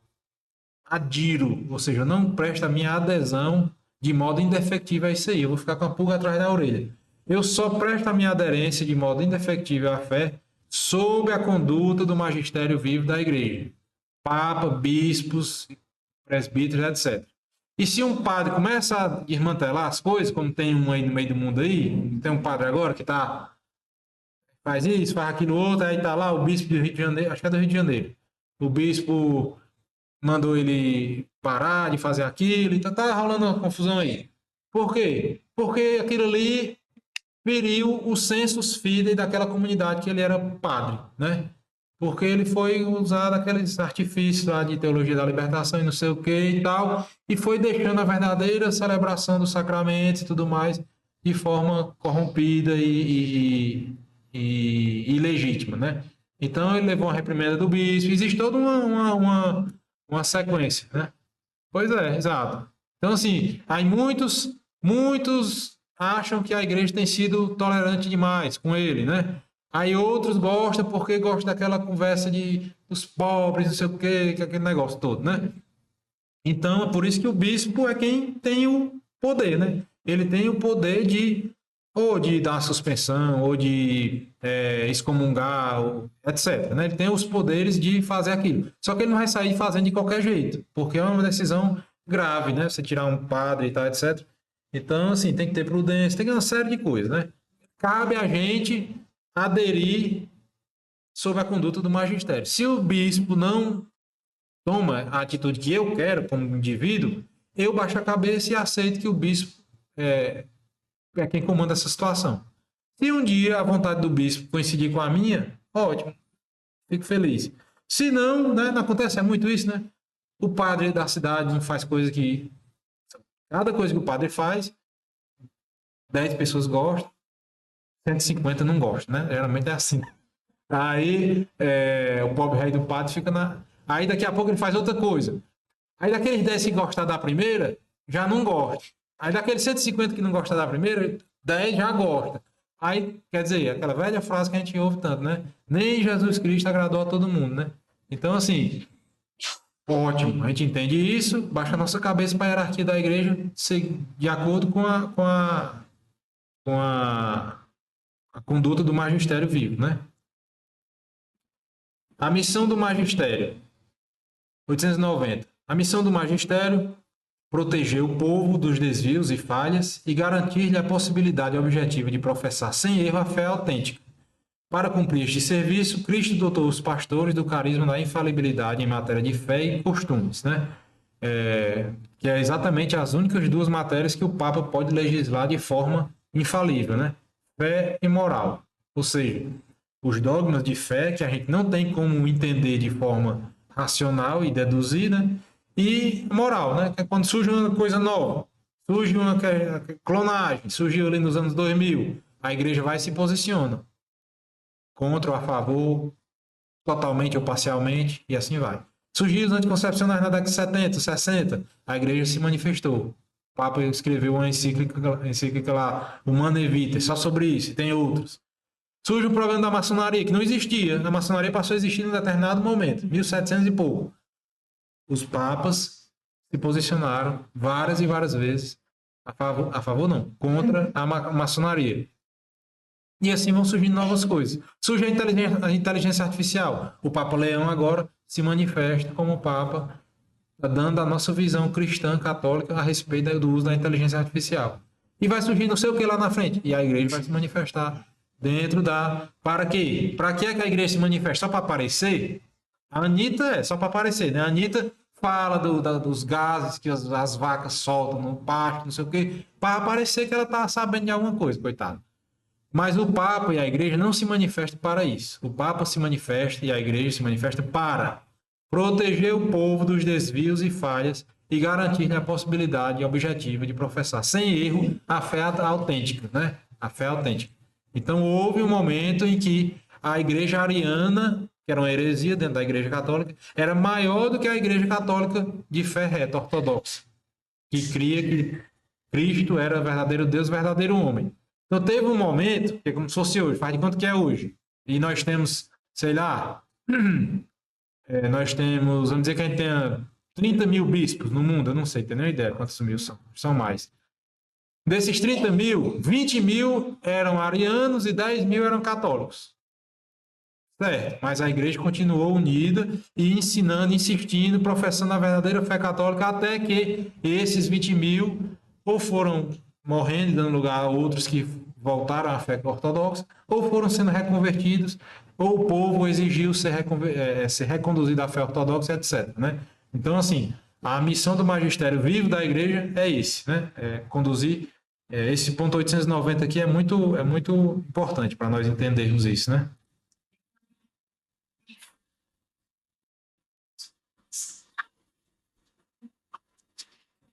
S1: adiro, ou seja, eu não presto a minha adesão de modo indefectível a isso aí, eu vou ficar com a pulga atrás da orelha. Eu só presto a minha aderência de modo indefectível à fé sob a conduta do magistério vivo da igreja, papa, bispos, presbíteros, etc. E se um padre começa a desmantelar as coisas, como tem um aí no meio do mundo aí, tem um padre agora que faz isso, faz aquilo outro, aí tá lá o bispo do Rio de Janeiro, acho que é do Rio de Janeiro. O bispo mandou ele parar de fazer aquilo, e tá rolando uma confusão aí. Por quê? Porque aquilo ali feriu o sensus fidei daquela comunidade que ele era padre, né? Porque ele foi usar aqueles artifícios lá de teologia da libertação e não sei o que e tal, e foi deixando a verdadeira celebração dos sacramentos e tudo mais de forma corrompida e ilegítima, né? Então ele levou uma reprimenda do bispo, existe toda uma sequência, né? Pois é, exato. Então assim, aí muitos acham que a igreja tem sido tolerante demais com ele, né? Aí outros gostam porque gostam daquela conversa dos pobres, não sei o quê, aquele negócio todo, né? Então, é por isso que o bispo é quem tem o poder, né? Ele tem o poder ou de dar suspensão, ou de excomungar, etc. Né? Ele tem os poderes de fazer aquilo. Só que ele não vai sair fazendo de qualquer jeito, porque é uma decisão grave, né? Você tirar um padre e tal, etc. Então, assim, tem que ter prudência, tem que ter uma série de coisas, né? Cabe a gente aderir sob a conduta do magistério. Se o bispo não toma a atitude que eu quero como indivíduo, eu baixo a cabeça e aceito que o bispo é quem comanda essa situação. Se um dia a vontade do bispo coincidir com a minha, ótimo, fico feliz. Se não, né, não acontece muito isso, né? O padre da cidade não faz coisa que... Cada coisa que o padre faz, 10 pessoas gostam, 150 não gostam, né? Geralmente é assim. Aí o pobre rei do padre fica na... Aí daqui a pouco ele faz outra coisa. Aí daqueles 10 que gostam da primeira, já não gosta. Aí daqueles 150 que não gostam da primeira, 10 já gosta. Aí, quer dizer, aquela velha frase que a gente ouve tanto, né? Nem Jesus Cristo agradou a todo mundo, né? Então, assim, Ótimo, a gente entende isso, baixa a nossa cabeça para a hierarquia da igreja ser de acordo com a conduta do magistério vivo, né? A missão do magistério, 890. A missão do magistério, proteger o povo dos desvios e falhas e garantir-lhe a possibilidade objetiva de professar sem erro a fé autêntica. Para cumprir este serviço, Cristo dotou os pastores do carisma da infalibilidade em matéria de fé e costumes, né? Que é exatamente as únicas duas matérias que o Papa pode legislar de forma infalível, né? Fé e moral. Ou seja, os dogmas de fé que a gente não tem como entender de forma racional e deduzida, e moral, né? Que é quando surge uma coisa nova, surge uma clonagem, surgiu ali nos anos 2000, a igreja vai e se posiciona contra ou a favor, totalmente ou parcialmente, e assim vai. Surgiu os anticoncepcionais na década de 70, 60, a igreja se manifestou. O Papa escreveu uma encíclica lá, Humanae Vitae, só sobre isso, e tem outros. Surge o problema da maçonaria, que não existia. A maçonaria passou a existir em um determinado momento, 1700 e pouco. Os papas se posicionaram várias e várias vezes a favor não, contra a maçonaria. E assim vão surgindo novas coisas. Surge a inteligência artificial. O Papa Leão agora se manifesta como Papa, dando a nossa visão cristã católica a respeito do uso da inteligência artificial. E vai surgir não sei o que lá na frente. E a igreja vai se manifestar dentro da... Para quê? Para que é que a igreja se manifesta? Só para aparecer? A Anitta é só para aparecer, né? A Anitta fala dos gases que as vacas soltam no pasto, não sei o quê, para aparecer que ela está sabendo de alguma coisa, coitado. Mas o Papa e a igreja não se manifestam para isso. O Papa se manifesta e a igreja se manifesta para proteger o povo dos desvios e falhas e garantir a possibilidade objetiva de professar sem erro a fé autêntica, né? A fé autêntica. Então houve um momento em que a igreja ariana, que era uma heresia dentro da igreja católica, era maior do que a igreja católica de fé reta, ortodoxa, que cria que Cristo era verdadeiro Deus, verdadeiro homem. Então teve um momento, que é como se fosse hoje, faz de conta que é hoje, e nós temos, sei lá, nós temos, vamos dizer que a gente tenha 30 mil bispos no mundo, eu não sei, tenho nem ideia quantos mil são mais. Desses 30 mil, 20 mil eram arianos e 10 mil eram católicos. Certo, mas a igreja continuou unida e ensinando, insistindo, professando a verdadeira fé católica até que esses 20 mil ou foram morrendo e dando lugar a outros que voltaram à fé ortodoxa, ou foram sendo reconvertidos, ou o povo exigiu ser reconduzido à fé ortodoxa, etc. Né? Então, assim, a missão do magistério vivo da igreja é esse, né? Conduzir. Esse ponto 890 aqui é muito importante para nós entendermos isso, né?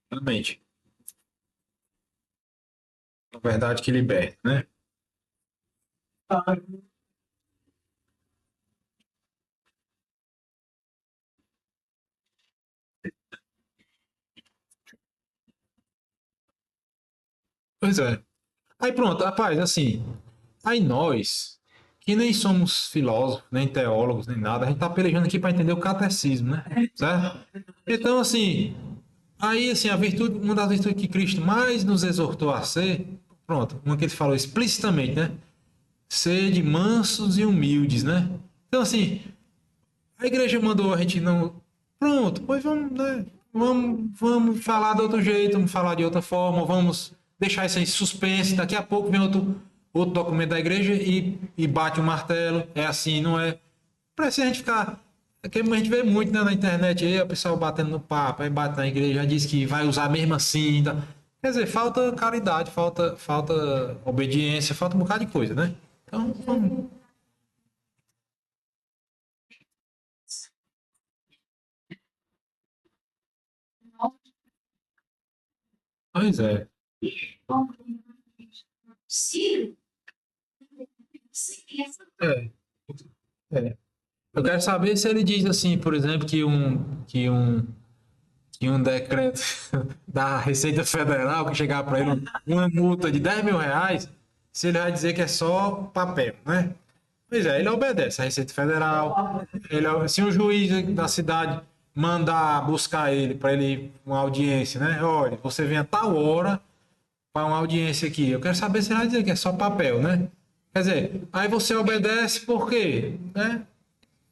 S1: Realmente. A verdade que liberta, né? Pois é. Aí pronto, rapaz, assim, aí nós, que nem somos filósofos, nem teólogos, nem nada, a gente tá pelejando aqui para entender o catecismo, né? Certo? Então, assim, aí, assim, a virtude, uma das virtudes que Cristo mais nos exortou a ser, pronto, uma que ele falou explicitamente, né? Sede mansos e humildes, né? Então, assim, a igreja mandou a gente não. Pronto, pois vamos, né? Vamos falar de outro jeito, vamos falar de outra forma, vamos deixar isso aí suspense. Daqui a pouco vem outro documento da igreja e bate o martelo. É assim, não é? Para assim a gente ficar. É que a gente vê muito, né, na internet aí, o pessoal batendo no papo, aí bate na igreja, já diz que vai usar mesmo assim. Tá? Quer dizer, falta caridade, falta obediência, falta um bocado de coisa, né? Então, vamos. Pois é. É, é. Eu quero saber se ele diz assim, por exemplo, que um decreto da Receita Federal que chegar para ele uma multa de 10 mil reais, se ele vai dizer que é só papel, né? Pois é, ele obedece à Receita Federal. Se um juiz da cidade mandar buscar ele para ele ir uma audiência, né? Olha, você vem a tal hora para uma audiência aqui. Eu quero saber se ele vai dizer que é só papel, né? Quer dizer, aí você obedece por quê? Né?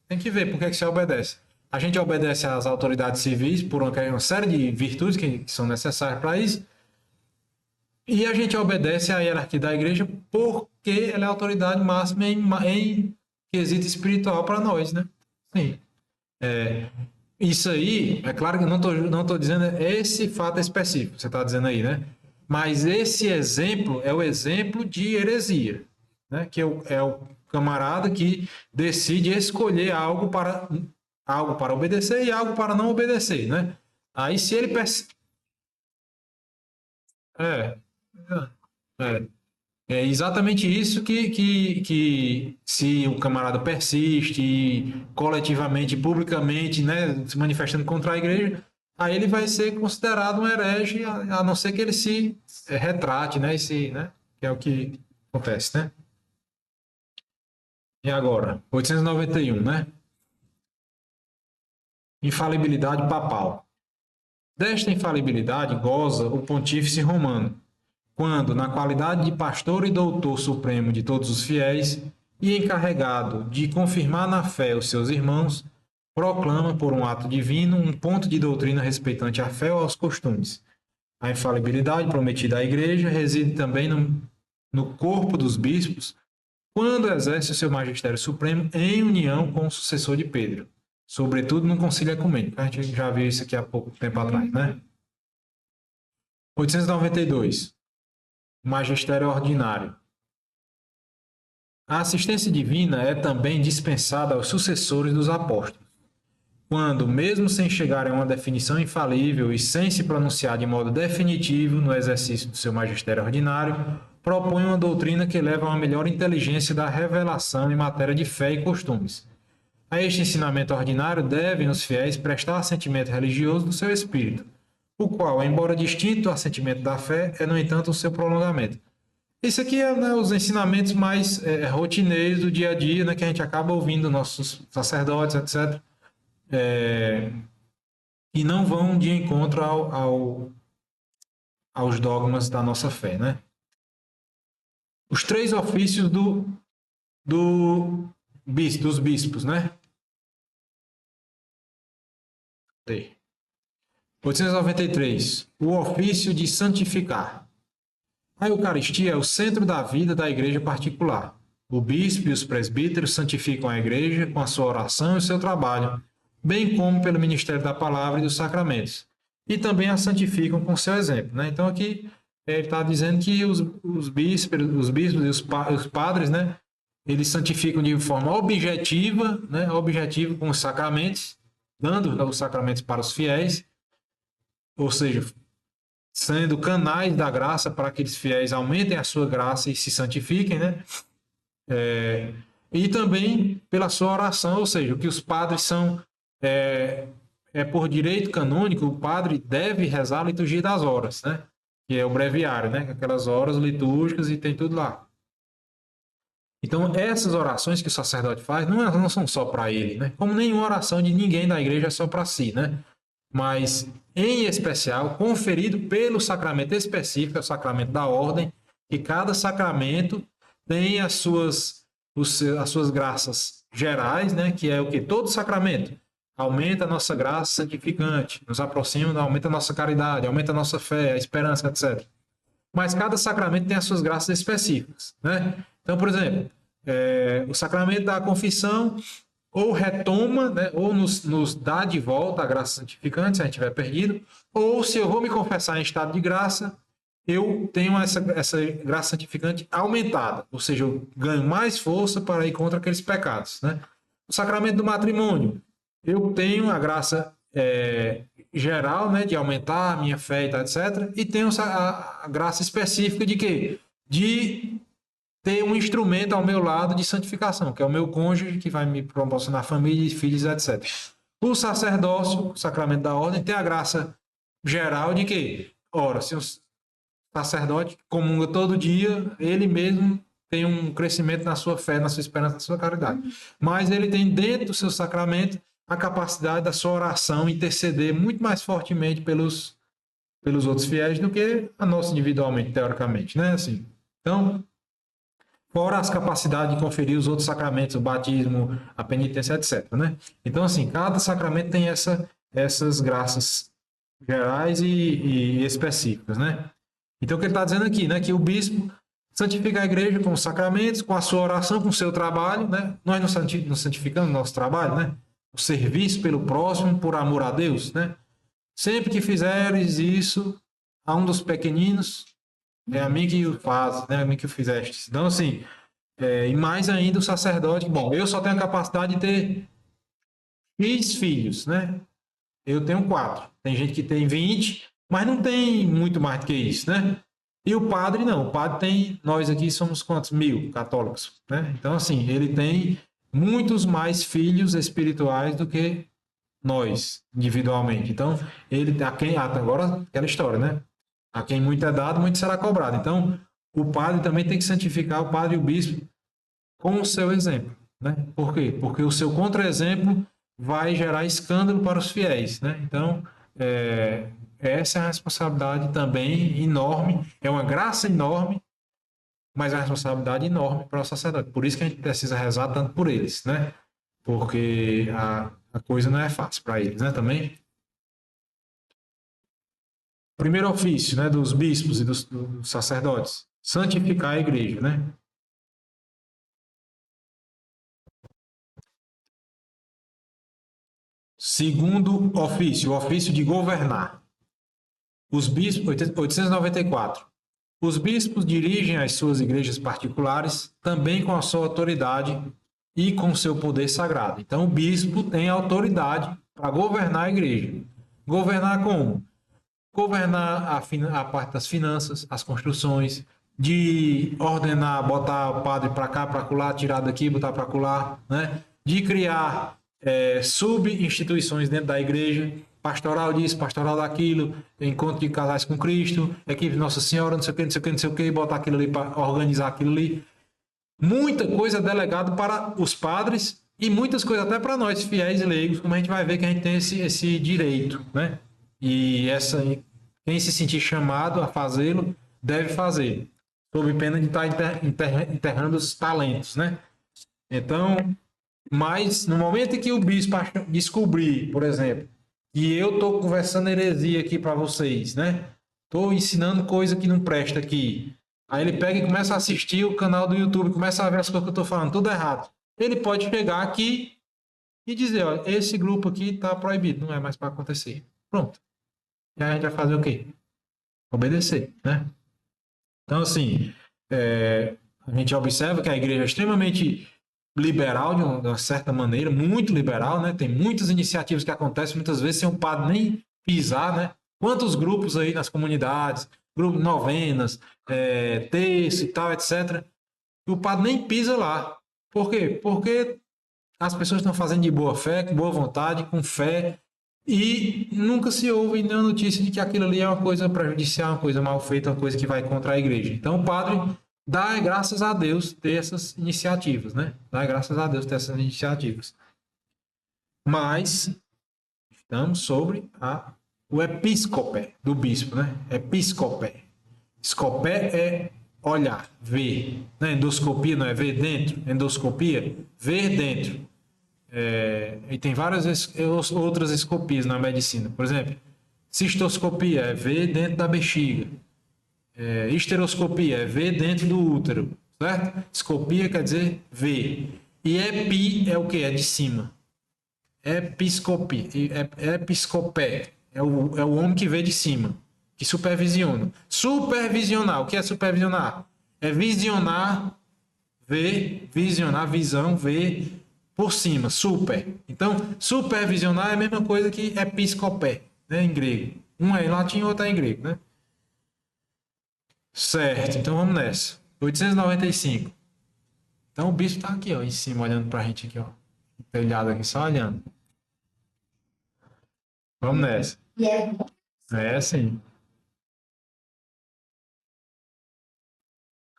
S1: Tem que ver por que você obedece. A gente obedece às autoridades civis por uma série de virtudes que são necessárias para isso. E a gente obedece à hierarquia da igreja porque ela é a autoridade máxima em quesito espiritual para nós, né? Sim. Isso aí, é claro que eu não tô dizendo esse fato específico, você está dizendo aí, né? Mas esse exemplo é o exemplo de heresia, né? Que é o camarada que decide escolher algo para obedecer e algo para não obedecer, né? Aí se ele é, é, é exatamente isso que se o camarada persiste e coletivamente, publicamente, né, se manifestando contra a igreja, aí ele vai ser considerado um herege, a não ser que ele se retrate, né, né, que é o que acontece, né? E agora, 891, né? Infalibilidade papal. Desta infalibilidade goza o pontífice romano, quando, na qualidade de pastor e doutor supremo de todos os fiéis e encarregado de confirmar na fé os seus irmãos, proclama por um ato divino um ponto de doutrina respeitante à fé ou aos costumes. A infalibilidade prometida à Igreja reside também no corpo dos bispos, quando exerce o seu magistério supremo em união com o sucessor de Pedro, sobretudo no concílio ecumênico. A gente já viu isso aqui há pouco tempo atrás, né? 892. Magistério ordinário. A assistência divina é também dispensada aos sucessores dos apóstolos, quando, mesmo sem chegar a uma definição infalível e sem se pronunciar de modo definitivo no exercício do seu magistério ordinário, propõe uma doutrina que leva a uma melhor inteligência da revelação em matéria de fé e costumes. A este ensinamento ordinário devem os fiéis prestar assentimento religioso do seu espírito, o qual, embora distinto do assentimento da fé, é, no entanto, o seu prolongamento. Isso aqui é, né, os ensinamentos mais rotineiros do dia a dia, né, que a gente acaba ouvindo nossos sacerdotes, etc., e não vão de encontro aos dogmas da nossa fé, né? Os três ofícios dos bispos, né? 893. O ofício de santificar. A Eucaristia é o centro da vida da igreja particular. O bispo e os presbíteros santificam a igreja com a sua oração e o seu trabalho, bem como pelo ministério da palavra e dos sacramentos. E também a santificam com seu exemplo, né? Então aqui ele está dizendo que os bispos e os padres, né? Eles santificam de forma objetiva, né? Objetiva com os sacramentos, dando os sacramentos para os fiéis, ou seja, sendo canais da graça para que aqueles fiéis aumentem a sua graça e se santifiquem, né? E também pela sua oração, ou seja, o que os padres são, por direito canônico, o padre deve rezar a liturgia das horas, né? Que é o breviário, né? Aquelas horas litúrgicas e tem tudo lá. Então, essas orações que o sacerdote faz não são só para ele, né? Como nenhuma oração de ninguém da igreja é só para si, né? Mas, em especial, conferido pelo sacramento específico, o sacramento da ordem, que cada sacramento tem as suas graças gerais, né? Que é o que? Todo sacramento aumenta a nossa graça santificante, nos aproxima, aumenta a nossa caridade, aumenta a nossa fé, a esperança, etc. Mas cada sacramento tem as suas graças específicas, né? Então, por exemplo, o sacramento da confissão ou retoma, né, ou nos dá de volta a graça santificante, se a gente tiver perdido, ou se eu vou me confessar em estado de graça, eu tenho essa graça santificante aumentada, ou seja, eu ganho mais força para ir contra aqueles pecados, né? O sacramento do matrimônio, eu tenho a graça geral, né, de aumentar a minha fé, etc., e tenho a graça específica de quê? De ter um instrumento ao meu lado de santificação, que é o meu cônjuge, que vai me proporcionar família, filhos, etc. O sacerdócio, o sacramento da ordem, tem a graça geral de que, ora, se o sacerdote comunga todo dia, ele mesmo tem um crescimento na sua fé, na sua esperança, na sua caridade. Mas ele tem dentro do seu sacramento a capacidade da sua oração interceder muito mais fortemente pelos outros fiéis do que a nossa individualmente, teoricamente, né? Assim, então, fora as capacidades de conferir os outros sacramentos, o batismo, a penitência, etc, né? Então, assim, cada sacramento tem essas graças gerais e específicas, né? Então, o que ele está dizendo aqui, né? Que o bispo santifica a igreja com os sacramentos, com a sua oração, com o seu trabalho, né? Nós não santificamos o nosso trabalho, né? O serviço pelo próximo, por amor a Deus, né? Sempre que fizeres isso a um dos pequeninos, é a mim que o faz, né? A mim que o fizeste. Então, assim, e mais ainda o sacerdote, bom, eu só tenho a capacidade de ter X filhos, né? Eu tenho 4. Tem gente que tem 20, mas não tem muito mais do que isso, né? E o padre não. O padre tem, nós aqui somos quantos? 1000 católicos, né? Então, assim, ele tem muitos mais filhos espirituais do que nós, individualmente. Então, ele, agora, aquela história, né? A quem muito é dado, muito será cobrado. Então, o padre também tem que santificar, o padre e o bispo, com o seu exemplo, né? Por quê? Porque o seu contra-exemplo vai gerar escândalo para os fiéis, né? Então, essa é a responsabilidade também enorme, é uma graça enorme, mas é uma responsabilidade enorme para o sacerdote. Por isso que a gente precisa rezar tanto por eles, né? Porque a coisa não é fácil para eles, né? Também. Primeiro ofício, né, dos bispos e dos sacerdotes, santificar a igreja, né? Segundo ofício, o ofício de governar. Os bispos, 894. Os bispos dirigem as suas igrejas particulares também com a sua autoridade e com seu poder sagrado. Então, o bispo tem autoridade para governar a igreja. Governar como? Governar a parte das finanças, as construções, de ordenar, botar o padre para cá, para colar, tirar daqui, botar para colar, né? De criar sub-instituições dentro da igreja, pastoral disso, pastoral daquilo, encontro de casais com Cristo, equipe Nossa Senhora, não sei o que, não sei o que, não sei o que, botar aquilo ali para organizar aquilo ali. Muita coisa delegada para os padres e muitas coisas até para nós, fiéis e leigos, como a gente vai ver que a gente tem esse direito, né? E quem se sentir chamado a fazê-lo, deve fazer, sob pena de estar enterrando os talentos, né? Então, mas no momento em que o bispo descobrir, por exemplo, que eu estou conversando heresia aqui para vocês, né? Estou ensinando coisa que não presta aqui. Aí ele pega e começa a assistir o canal do YouTube, começa a ver as coisas que eu estou falando, tudo errado. Ele pode chegar aqui e dizer, ó, esse grupo aqui está proibido, não é mais para acontecer. Pronto. E aí a gente vai fazer o quê? Obedecer, né? Então, assim, a gente observa que a igreja é extremamente liberal, de uma certa maneira, muito liberal, né? Tem muitas iniciativas que acontecem, muitas vezes sem o padre nem pisar, né? Quantos grupos aí nas comunidades, grupos novenas, terço e tal, etc. E o padre nem pisa lá. Por quê? Porque as pessoas estão fazendo de boa fé, com boa vontade, com fé, e nunca se ouve nenhuma notícia de que aquilo ali é uma coisa prejudicial, uma coisa mal feita, uma coisa que vai contra a igreja. Então o padre dá graças a Deus ter essas iniciativas, né? Dá graças a Deus ter essas iniciativas. Mas estamos sobre o episcopé do bispo, né? Episcopé. Escopé é olhar, ver. Né? Endoscopia não é ver dentro? Endoscopia, ver dentro. E tem várias outras escopias na medicina. Por exemplo, cistoscopia é ver dentro da bexiga. Histeroscopia é ver dentro do útero. Certo? Escopia quer dizer ver. E epi é o que? É de cima. Episcopia. Episcopé é o homem que vê de cima, que supervisiona. Supervisionar. O que é supervisionar? É visionar, ver, visionar, visão, ver por cima, super. Então, supervisionar é a mesma coisa que episcopé, né, em grego. Um é em latim e outro é em grego, né? Certo, então vamos nessa. 895. Então o bispo tá aqui, ó, em cima, olhando pra gente aqui, ó. Telhado aqui, só olhando. Vamos nessa. É sim.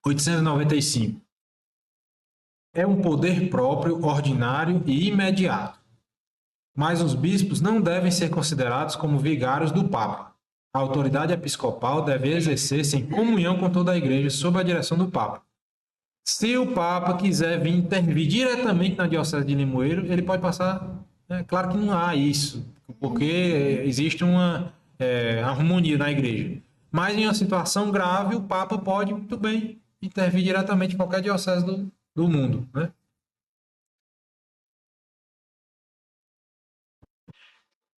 S1: 895. É um poder próprio, ordinário e imediato. Mas os bispos não devem ser considerados como vigários do Papa. A autoridade episcopal deve exercer-se em comunhão com toda a Igreja sob a direção do Papa. Se o Papa quiser vir intervir diretamente na Diocese de Limoeiro, ele pode passar. Claro que não há isso, porque existe uma harmonia na Igreja. Mas em uma situação grave, o Papa pode muito bem intervir diretamente em qualquer diocese do mundo, né?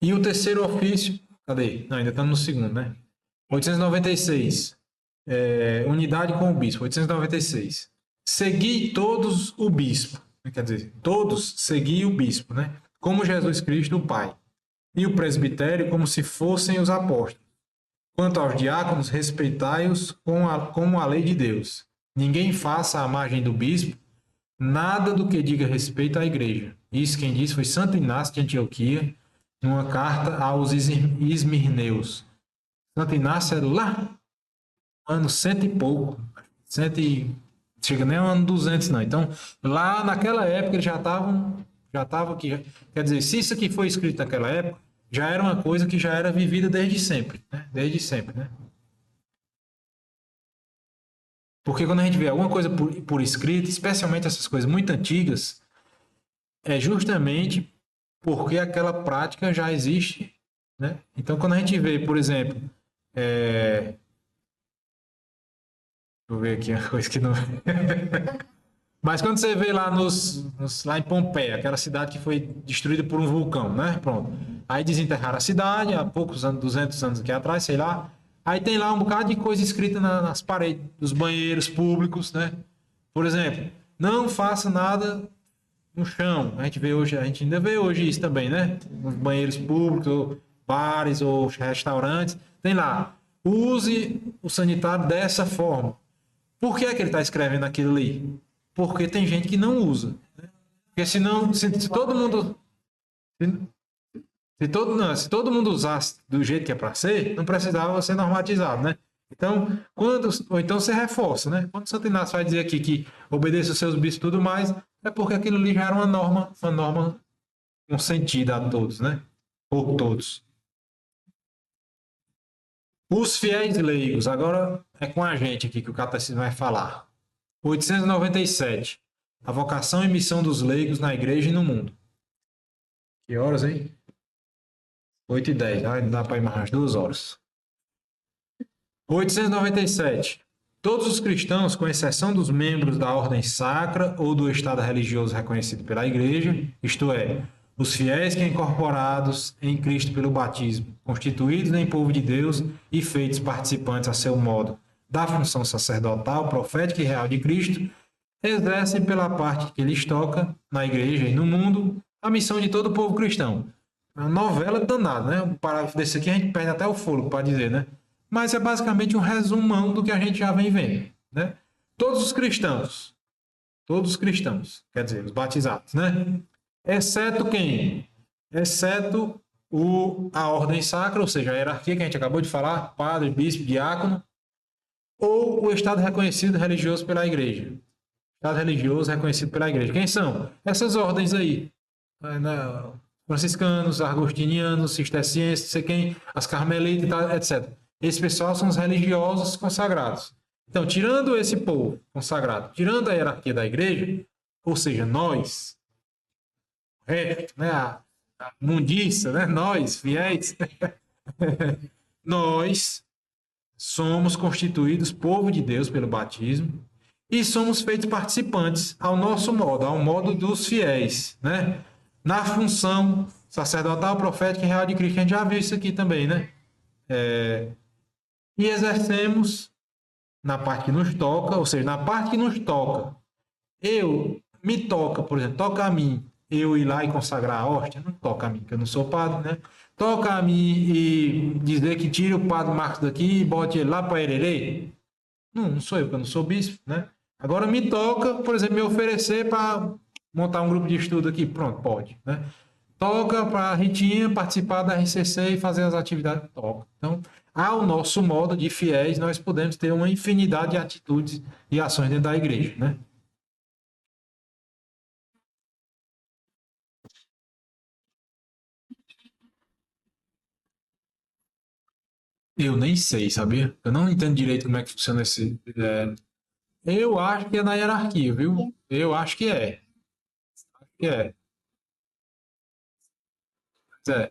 S1: E o terceiro ofício, cadê? Não, ainda estamos no segundo, né? 896. Unidade com o bispo. 896. Segui todos o bispo. Quer dizer, todos segui o bispo, né? Como Jesus Cristo, o Pai. E o presbitério como se fossem os apóstolos. Quanto aos diáconos, respeitai-os como a lei de Deus. Ninguém faça à margem do bispo nada do que diga respeito à igreja. Isso quem disse foi Santo Inácio de Antioquia, numa carta aos Ismirneus. Santo Inácio é lá, ano cento e pouco, chega nem ao ano 200 não. Então, lá naquela época eles já estavam aqui. Quer dizer, se isso aqui foi escrito naquela época, já era uma coisa que já era vivida desde sempre, né? Desde sempre, né? Porque quando a gente vê alguma coisa por escrito, especialmente essas coisas muito antigas, é justamente porque aquela prática já existe, né? Então, quando a gente vê, por exemplo, vou ver aqui uma coisa que não. Mas quando você vê lá lá em Pompeia, aquela cidade que foi destruída por um vulcão, né? Pronto. Aí desenterraram a cidade há poucos anos, 200 anos aqui atrás, sei lá. Aí tem lá um bocado de coisa escrita nas paredes dos banheiros públicos, né? Por exemplo, não faça nada no chão. A gente vê hoje, a gente ainda vê hoje isso também, né? Nos banheiros públicos, ou bares ou restaurantes, tem lá. Use o sanitário dessa forma. Por que é que ele está escrevendo aquilo ali? Porque tem gente que não usa. Né? Porque senão, se todo mundo. Se todo mundo usasse do jeito que é para ser, não precisava ser normatizado, né? Então, ou então você reforça, né? Quando o Santo Inácio vai dizer aqui que obedeça os seus bispos e tudo mais, é porque aquilo ali já era uma norma consentida a todos, né? Por todos. Os fiéis leigos, agora é com a gente aqui que o catecismo vai falar. 897. A vocação e missão dos leigos na igreja e no mundo. Que horas, hein? 8h10. Ah, não dá para ir mais 2 horas. 897. Todos os cristãos, com exceção dos membros da ordem sacra ou do estado religioso reconhecido pela igreja, isto é, os fiéis que incorporados em Cristo pelo batismo, constituídos em povo de Deus e feitos participantes a seu modo da função sacerdotal, profética e real de Cristo, exercem pela parte que lhes toca, na igreja e no mundo, a missão de todo o povo cristão. É uma novela danada, né? Um parágrafo desse aqui a gente perde até o fôlego para dizer, né? Mas é basicamente um resumão do que a gente já vem vendo, né? Todos os cristãos, quer dizer, os batizados, né? Exceto quem? Exceto a ordem sacra, ou seja, a hierarquia que a gente acabou de falar, padre, bispo, diácono, ou o estado reconhecido religioso pela igreja. Estado religioso reconhecido pela igreja. Quem são? Essas ordens aí. Franciscanos, agostinianos, cistercienses, sei quem, as carmelitas, etc. Esse pessoal são os religiosos consagrados. Então, tirando esse povo consagrado, tirando a hierarquia da igreja, ou seja, nós, né, a mundiça, né, nós, fiéis, nós somos constituídos povo de Deus pelo batismo e somos feitos participantes ao nosso modo, ao modo dos fiéis, né? Na função sacerdotal, profética e real de Cristo. A gente já viu isso aqui também, né? E exercemos na parte que nos toca, ou seja, na parte que nos toca. Me toca, por exemplo, toca a mim, eu ir lá e consagrar a hóstia, não toca a mim, que eu não sou padre, né? Toca a mim e dizer que tire o padre Marcos daqui e bote ele lá para Hererê. Não sou eu, que eu não sou bispo, né? Agora me toca, por exemplo, me oferecer para montar um grupo de estudo aqui. Pronto, pode, né? Toca para a Ritinha participar da RCC e fazer as atividades. Toca. Então, ao nosso modo de fiéis, nós podemos ter uma infinidade de atitudes e ações dentro da igreja, né? Eu nem sei, sabia? Eu não entendo direito como é que funciona esse. Eu acho que é na hierarquia, viu? Eu acho que é. Que é. É.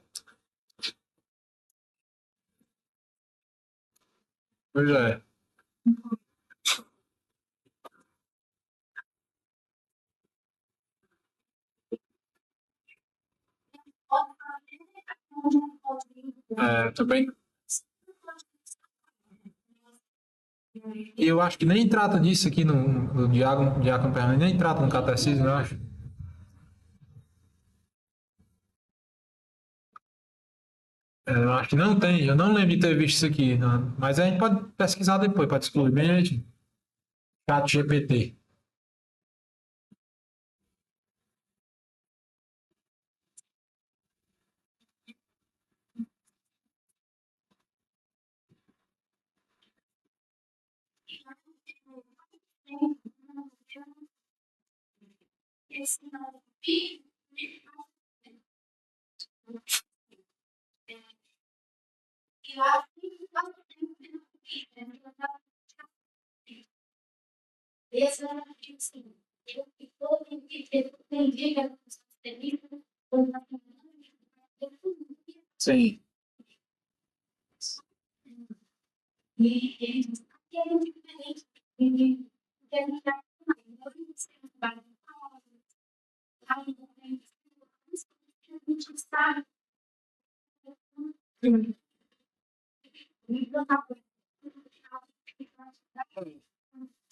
S1: Pois é. Também. Eu acho que nem trata disso aqui no Diácono Permanente, nem trata no catecismo, eu acho. Eu acho que não tem, eu não lembro de ter visto isso aqui, não. Mas a gente pode pesquisar depois, para descobrir, chat GPT. Sim.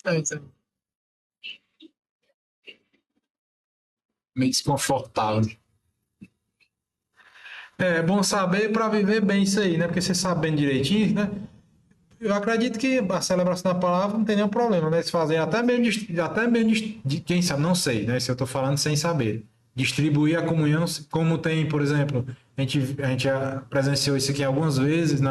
S1: Então, meio desconfortável. É bom saber para viver bem isso aí, né? Porque você sabe bem direitinho, né? Eu acredito que a celebração da palavra não tem nenhum problema, né? Eles fazem até mesmo quem sabe, não sei, né? Se eu estou falando sem saber. Distribuir a comunhão, como tem, por exemplo, a gente já presenciou isso aqui algumas vezes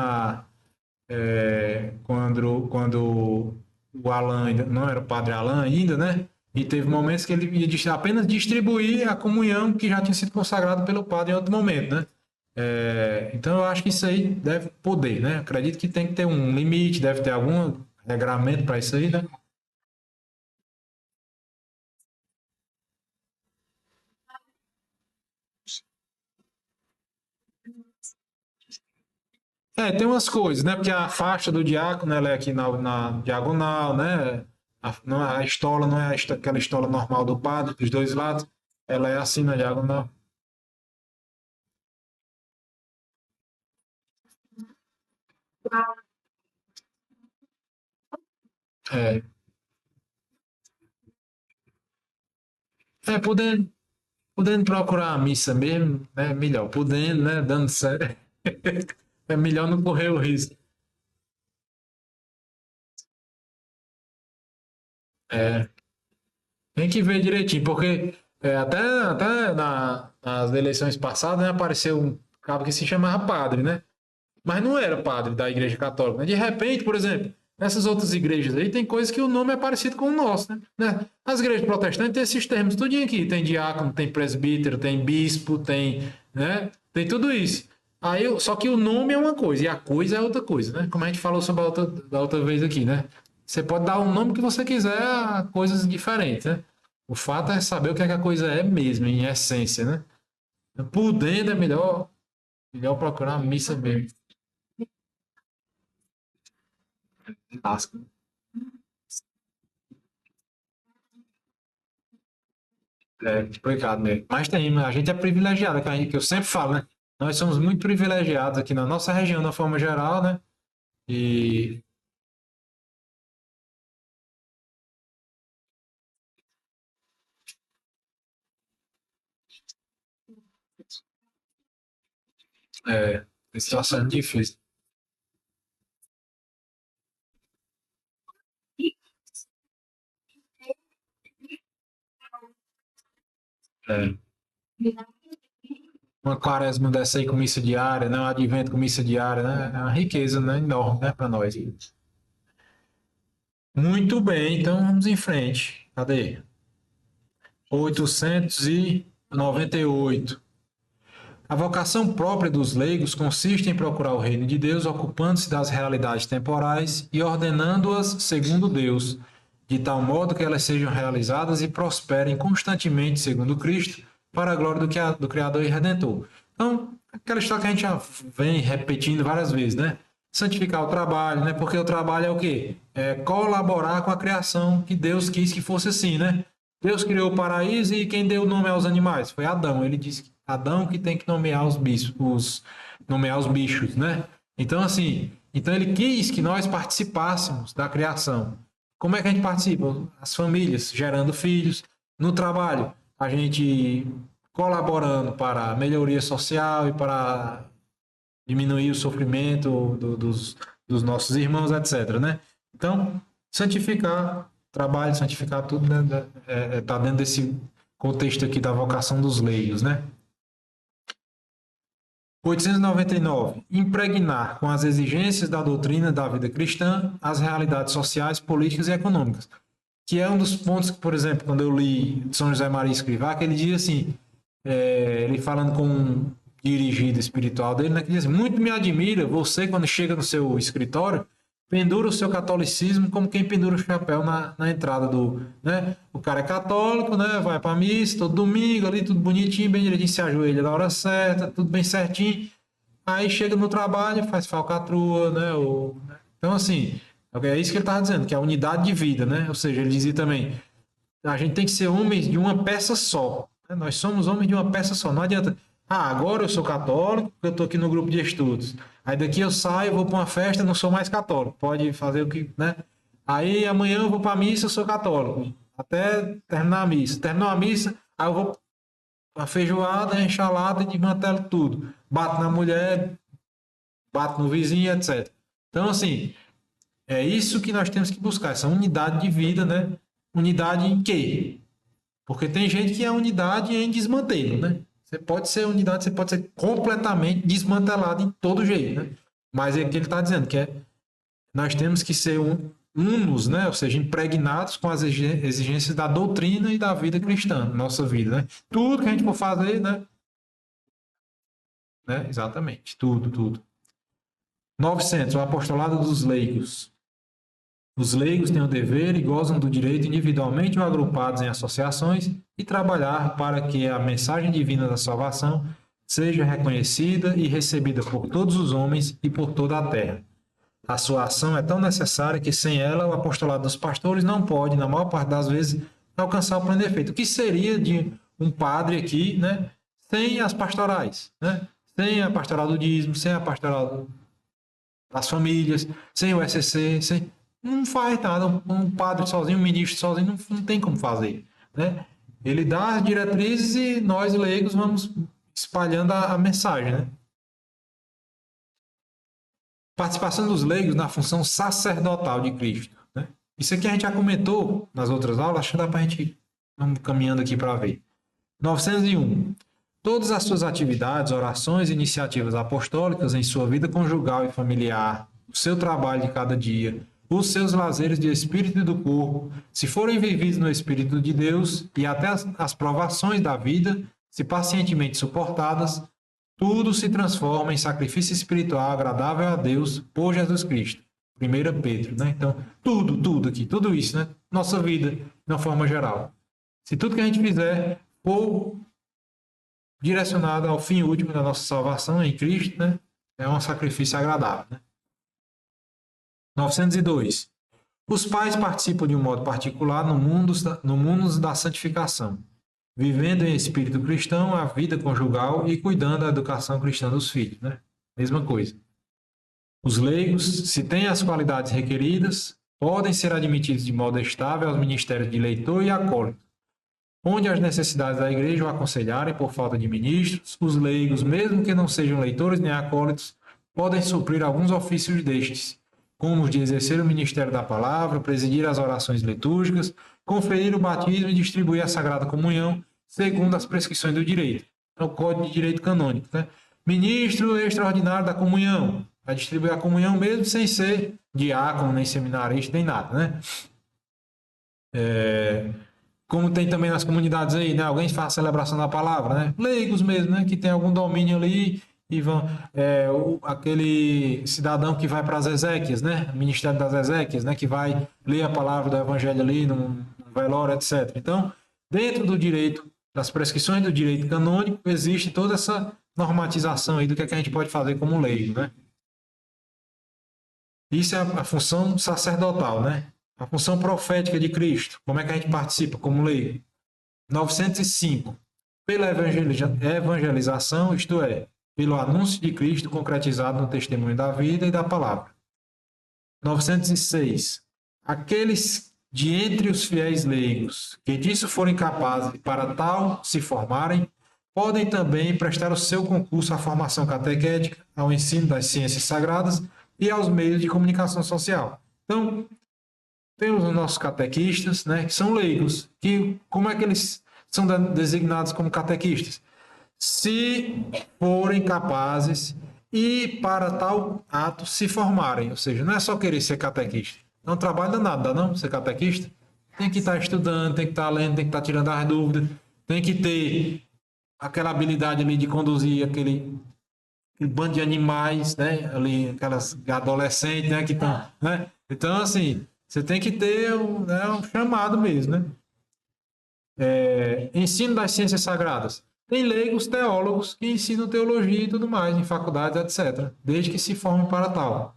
S1: quando o Alan ainda, não era o padre Alan ainda, né? E teve momentos que ele ia apenas distribuir a comunhão que já tinha sido consagrada pelo padre em outro momento, né? Então eu acho que isso aí deve poder, né? Acredito que tem que ter um limite, deve ter algum regramento para isso aí, né? Tem umas coisas, né? Porque a faixa do diácono ela é aqui na diagonal, né? A estola não é aquela estola normal do padre, dos dois lados, ela é assim na diagonal. É, podendo procurar a missa mesmo, né? Melhor, podendo, né? Dando certo. É melhor não correr o risco. É, tem que ver direitinho, porque até nas eleições passadas, né, apareceu um cabo que se chamava padre, né? Mas não era padre da Igreja Católica, né? De repente, por exemplo, nessas outras igrejas aí tem coisas que o nome é parecido com o nosso, né? As igrejas protestantes têm esses termos tudinho aqui, tem diácono, tem presbítero, tem bispo, tem, né? Tem tudo isso. Só que o nome é uma coisa e a coisa é outra coisa, né? Como a gente falou sobre da outra vez aqui, né? Você pode dar o nome que você quiser a coisas diferentes, né? O fato é saber o que, é que a coisa é mesmo, em essência, né? Podendo é melhor procurar a missa mesmo. Lasca. É complicado mesmo. Mas tem, a gente é privilegiado, que eu sempre falo, né? Nós somos muito privilegiados aqui na nossa região, de forma geral, né? E tem situação difícil. É. Uma quaresma dessa aí com missa diária, né? Um advento com missa diária, né? É uma riqueza, né? Enorme, né? Para nós. Muito bem, então vamos em frente. Cadê? 898. A vocação própria dos leigos consiste em procurar o reino de Deus, ocupando-se das realidades temporais e ordenando-as segundo Deus, de tal modo que elas sejam realizadas e prosperem constantemente segundo Cristo, para a glória do Criador e Redentor. Então, aquela história que a gente já vem repetindo várias vezes, né? Santificar o trabalho, né? Porque o trabalho é o quê? É colaborar com a criação que Deus quis que fosse assim, né? Deus criou o paraíso e quem deu o nome aos animais? Foi Adão. Ele disse que Adão que tem que nomear nomear os bichos, né? Então, assim, então ele quis que nós participássemos da criação. Como é que a gente participa? As famílias gerando filhos. No trabalho, a gente colaborando para a melhoria social e para diminuir o sofrimento dos nossos irmãos, etc, né? Então, santificar trabalho, santificar tudo, né? Tá dentro desse contexto aqui da vocação dos leigos, né? 899. Impregnar com as exigências da doutrina da vida cristã as realidades sociais, políticas e econômicas. Que é um dos pontos que, por exemplo, quando eu li São José Maria Escrivá, que ele diz assim, ele falando com um dirigido espiritual dele, né, que diz, muito me admira você, quando chega no seu escritório, pendura o seu catolicismo como quem pendura o chapéu na entrada do... Né? O cara é católico, né? Vai para a missa todo domingo, ali tudo bonitinho, bem direitinho, se ajoelha na hora certa, tudo bem certinho. Aí chega no trabalho, faz falcatrua, né? Então, assim, é isso que ele estava dizendo, que é a unidade de vida, né? Ou seja, ele dizia também, a gente tem que ser homens de uma peça só. Né? Nós somos homens de uma peça só. Não adianta... agora eu sou católico, porque eu estou aqui no grupo de estudos. Aí daqui eu saio, vou para uma festa, não sou mais católico. Pode fazer o que, né? Aí amanhã eu vou para a missa, eu sou católico. Até terminar a missa. Terminou a missa, aí eu vou para a feijoada, enxalada, desmantelo tudo. Bato na mulher, bato no vizinho, etc. Então, assim, é isso que nós temos que buscar, essa unidade de vida, né? Unidade em quê? Porque tem gente que é unidade em desmantelo, né? Você pode ser unidade, você pode ser completamente desmantelado em todo jeito, né? Mas é o que ele está dizendo, que nós temos que ser unos, né? Ou seja, impregnados com as exigências da doutrina e da vida cristã, nossa vida, né? Tudo que a gente for fazer, né? Exatamente, tudo. 900, o apostolado dos leigos. Os leigos têm o dever e gozam do direito, individualmente ou agrupados em associações, de trabalhar para que a mensagem divina da salvação seja reconhecida e recebida por todos os homens e por toda a terra. A sua ação é tão necessária que sem ela o apostolado dos pastores não pode, na maior parte das vezes, alcançar o pleno efeito. O que seria de um padre aqui, né, sem as pastorais, né? Sem a pastoral do dízimo, sem a pastoral das famílias, sem o SCC, sem... não faz nada. Um padre sozinho, um ministro sozinho, não tem como fazer, né? Ele dá as diretrizes e nós, leigos, vamos espalhando a mensagem, né? Participação dos leigos na função sacerdotal de Cristo, né? Isso aqui a gente já comentou nas outras aulas, acho que dá para a gente ir caminhando aqui para ver. 901. Todas as suas atividades, orações e iniciativas apostólicas em sua vida conjugal e familiar, o seu trabalho de cada dia, os seus lazeres de espírito e do corpo, se forem vividos no Espírito de Deus e até as provações da vida, se pacientemente suportadas, tudo se transforma em sacrifício espiritual agradável a Deus por Jesus Cristo. 1 Pedro, né? Então, tudo aqui, tudo isso, né? Nossa vida, de uma forma geral. Se tudo que a gente fizer for direcionado ao fim último da nossa salvação em Cristo, né? É um sacrifício agradável, né? 902. Os pais participam de um modo particular no mundo da santificação, vivendo em espírito cristão a vida conjugal e cuidando da educação cristã dos filhos, né? Mesma coisa. Os leigos, se têm as qualidades requeridas, podem ser admitidos de modo estável aos ministérios de leitor e acólito, onde as necessidades da igreja o aconselharem por falta de ministros, os leigos, mesmo que não sejam leitores nem acólitos, podem suprir alguns ofícios destes, como os de exercer o ministério da palavra, presidir as orações litúrgicas, conferir o batismo e distribuir a Sagrada Comunhão, segundo as prescrições do direito. É o Código de Direito Canônico, né? Ministro extraordinário da comunhão, vai distribuir a comunhão mesmo sem ser diácono, nem seminarista, nem nada, né? como tem também nas comunidades aí, né? Alguém faz a celebração da palavra, né? Leigos mesmo, né? Que tem algum domínio ali e vão... aquele cidadão que vai para as exéquias, né? Ministério das exéquias, né? Que vai ler a palavra do evangelho ali num velório, etc. Então, dentro do direito, das prescrições do direito canônico, existe toda essa normatização aí do que a gente pode fazer como leigo, né? Isso é a função sacerdotal, né? A função profética de Cristo. Como é que a gente participa como leigo? 905. Pela evangelização, isto é, pelo anúncio de Cristo concretizado no testemunho da vida e da palavra. 906. Aqueles de entre os fiéis leigos que disso forem capazes para tal se formarem, podem também prestar o seu concurso à formação catequética, ao ensino das ciências sagradas e aos meios de comunicação social. Então, temos os nossos catequistas, né, que são leigos. Como é que eles são designados como catequistas? Se forem capazes e para tal ato se formarem. Ou seja, não é só querer ser catequista. Não trabalha nada, não, ser catequista. Tem que estar estudando, tem que estar lendo, tem que estar tirando as dúvidas, tem que ter aquela habilidade ali de conduzir aquele bando de animais, né? Ali, aquelas adolescentes, né? Que estão, né? Então, assim, você tem que ter um chamado mesmo, né? Ensino das ciências sagradas. Tem leigos teólogos que ensinam teologia e tudo mais em faculdades, etc. Desde que se formem para tal.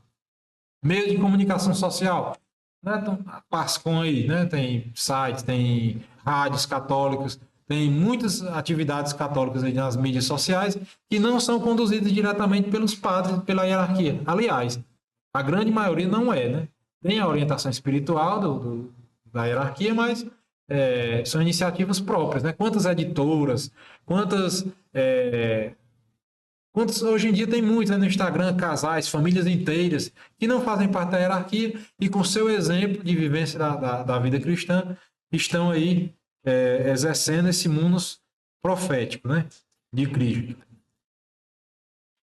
S1: Meio de comunicação social. Né? Então, a Pascom aí, né? Tem sites, tem rádios católicos, tem muitas atividades católicas aí nas mídias sociais que não são conduzidas diretamente pelos padres, pela hierarquia. Aliás, a grande maioria não é, né? Tem a orientação espiritual da hierarquia, mas são iniciativas próprias, né? Quantas editoras, quantas hoje em dia tem muitos, né, no Instagram, casais, famílias inteiras que não fazem parte da hierarquia e com seu exemplo de vivência da vida cristã estão aí exercendo esse munus profético, né, de Cristo.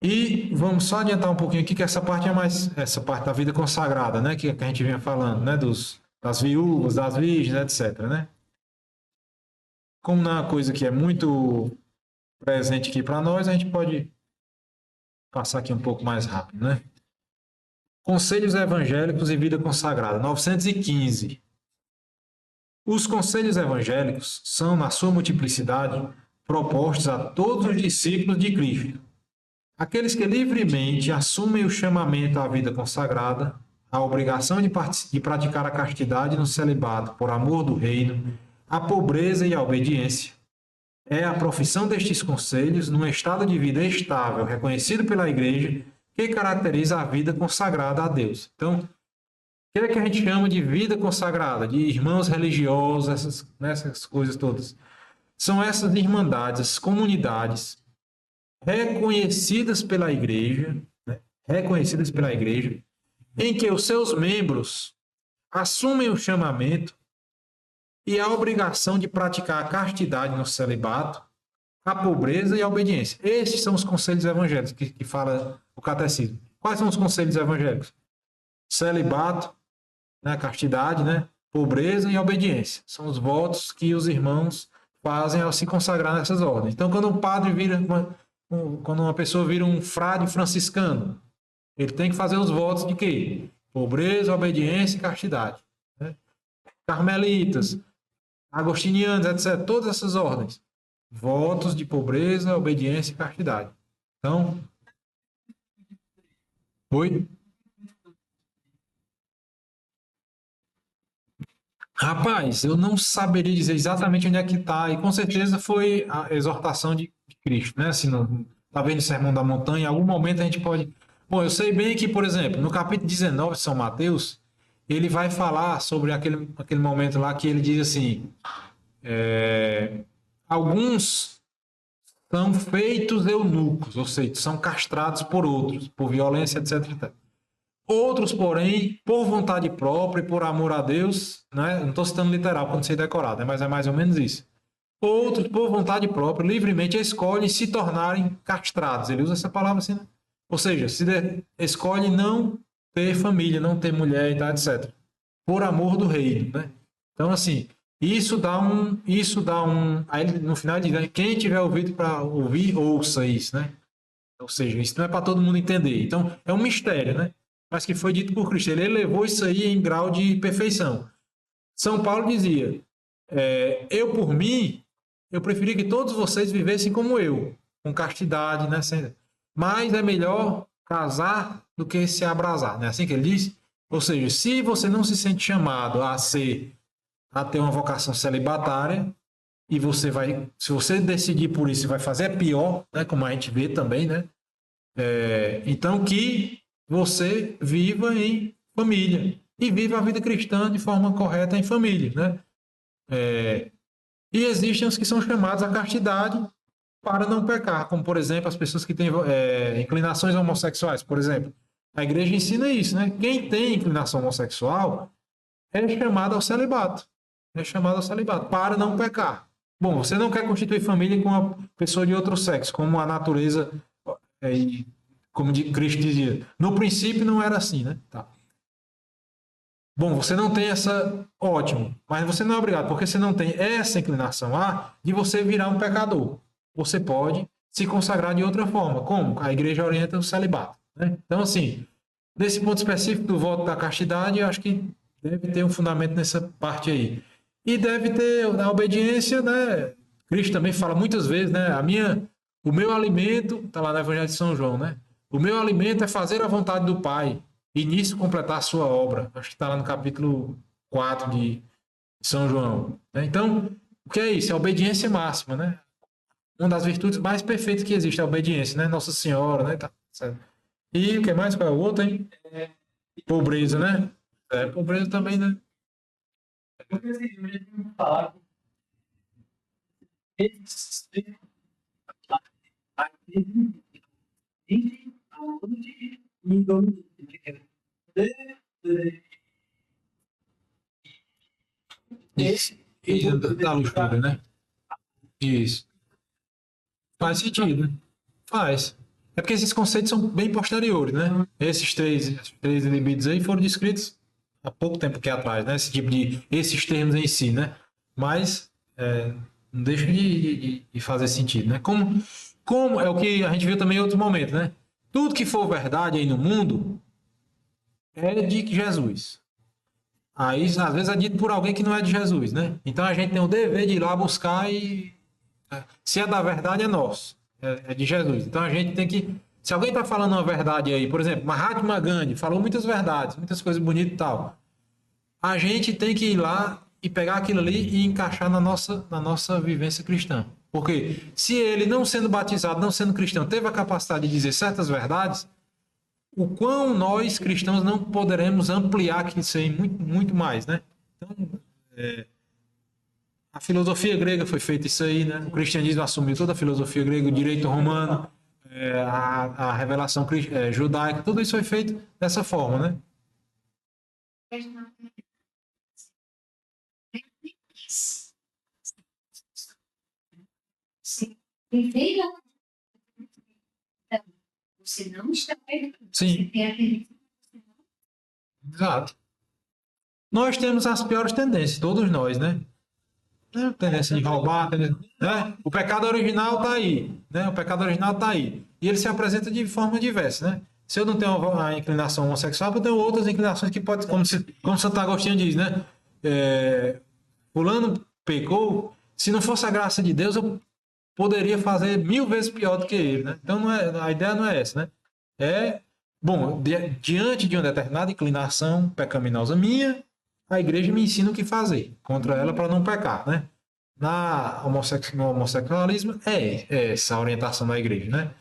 S1: E vamos só adiantar um pouquinho aqui que essa parte essa parte da vida consagrada, né, que a gente vinha falando, né, das viúvas, das virgens, etc, né? Como não é uma coisa que é muito presente aqui para nós, a gente pode passar aqui um pouco mais rápido, né? Conselhos evangélicos e vida consagrada, 915. Os conselhos evangélicos são, na sua multiplicidade, propostos a todos os discípulos de Cristo. Aqueles que livremente assumem o chamamento à vida consagrada, a obrigação de praticar a castidade no celibato por amor do reino, a pobreza e a obediência. É a profissão destes conselhos, num estado de vida estável, reconhecido pela Igreja, que caracteriza a vida consagrada a Deus. Então, o que é que a gente chama de vida consagrada? De irmãos religiosos, essas coisas todas. São essas irmandades, essas comunidades reconhecidas pela Igreja, né? Reconhecidas pela Igreja, em que os seus membros assumem o chamamento e a obrigação de praticar a castidade no celibato, a pobreza e a obediência. Esses são os conselhos evangélicos que fala o catecismo. Quais são os conselhos evangélicos? Celibato, né, castidade, né, pobreza e obediência. São os votos que os irmãos fazem ao se consagrar nessas ordens. Então, quando um padre quando uma pessoa vira um frade franciscano, ele tem que fazer os votos de quê? Pobreza, obediência e castidade. Né? Carmelitas, agostinianos, etc. Todas essas ordens. Votos de pobreza, obediência e castidade. Então, oi? Rapaz, eu não saberia dizer exatamente onde é que está, e com certeza foi a exortação de Cristo, né? Assim, talvez no Sermão da Montanha, em algum momento a gente pode. Bom, eu sei bem que, por exemplo, no capítulo 19 de São Mateus, ele vai falar sobre aquele momento lá que ele diz assim: alguns são feitos eunucos, ou seja, são castrados por outros, por violência, etc. Outros, porém, por vontade própria e por amor a Deus, né? Não estou citando literal para não ser decorado, né? Mas é mais ou menos isso. Outros, por vontade própria, livremente escolhem se tornarem castrados. Ele usa essa palavra assim, né? Ou seja, escolhe não ter família, não ter mulher e tal, etc. Por amor do reino, né? Então, assim, Aí no final ele diz, né, quem tiver ouvido para ouvir, ouça isso, né? Ou seja, isso não é para todo mundo entender. Então, é um mistério, né? Mas que foi dito por Cristo. Ele elevou isso aí em grau de perfeição. São Paulo dizia, eu por mim, eu preferia que todos vocês vivessem como eu, com castidade, né? Mas é melhor casar do que se abrasar, né? Assim que ele diz. Ou seja, se você não se sente chamado a ter uma vocação celibatária, e você vai, se você decidir por isso, vai fazer é pior, né? Como a gente vê também, né? Então que você viva em família e viva a vida cristã de forma correta em família, né? E existem os que são chamados à castidade para não pecar, como por exemplo as pessoas que têm inclinações homossexuais, por exemplo. A igreja ensina isso, né? Quem tem inclinação homossexual é chamado ao celibato. É chamado ao celibato para não pecar. Bom, você não quer constituir família com uma pessoa de outro sexo, como a natureza, como Cristo dizia. No princípio não era assim, né? Tá. Bom, você não tem essa. Ótimo. Mas você não é obrigado, porque você não tem essa inclinação de você virar um pecador. Você pode se consagrar de outra forma. Como? A igreja orienta o celibato. Né? Então, assim, nesse ponto específico do voto da castidade, eu acho que deve ter um fundamento nessa parte aí. E deve ter a obediência, né? Cristo também fala muitas vezes, né? O meu alimento, está lá no Evangelho de São João, né? O meu alimento é fazer a vontade do Pai e nisso completar a sua obra. Acho que está lá no capítulo 4 de São João. Né? Então, o que é isso? É a obediência máxima, né? Uma das virtudes mais perfeitas que existe é a obediência, né? Nossa Senhora, né? Tá certo. E o que mais? Qual é o outro, hein? Pobreza, né? Pobreza também, né?
S2: Porque assim, eu já tinha falado entre aonde e onde
S1: E da luxúria, né? Isso. Faz sentido, né? Faz. É porque esses conceitos são bem posteriores, né? Esses três libidos aí foram descritos há pouco tempo aqui atrás, né? Esses termos em si, né? Mas não deixa de fazer sentido, né? Como é o que a gente viu também em outros momentos, né? Tudo que for verdade aí no mundo é de Jesus. Aí, às vezes, é dito por alguém que não é de Jesus, né? Então, a gente tem o dever de ir lá buscar se é da verdade, é nosso. É de Jesus. Então, a gente tem que... Se alguém está falando uma verdade aí, por exemplo, Mahatma Gandhi falou muitas verdades, muitas coisas bonitas e tal. A gente tem que ir lá e pegar aquilo ali e encaixar na nossa vivência cristã. Porque se ele, não sendo batizado, não sendo cristão, teve a capacidade de dizer certas verdades, o quão nós cristãos não poderemos ampliar isso aí muito, muito mais, né? Então, a filosofia grega foi feita isso aí, né? O cristianismo assumiu toda a filosofia grega, o direito romano, a revelação judaica, tudo isso foi feito dessa forma, né?
S3: Viver você não está perdido.
S1: Sim. Exato. Nós temos as piores tendências, todos nós, né? Tendência de roubar, né? O pecado original está aí, né? O pecado original está aí. E ele se apresenta de forma diversa, né? Se eu não tenho a inclinação homossexual, eu tenho outras inclinações que pode, como Santo Agostinho diz, né? Fulano pecou, se não fosse a graça de Deus, eu poderia fazer 1000 vezes pior do que ele, né? Então a ideia não é essa, né? Bom, diante de uma determinada inclinação pecaminosa minha, a igreja me ensina o que fazer contra ela para não pecar, né? No homossexualismo é essa a orientação da igreja, né?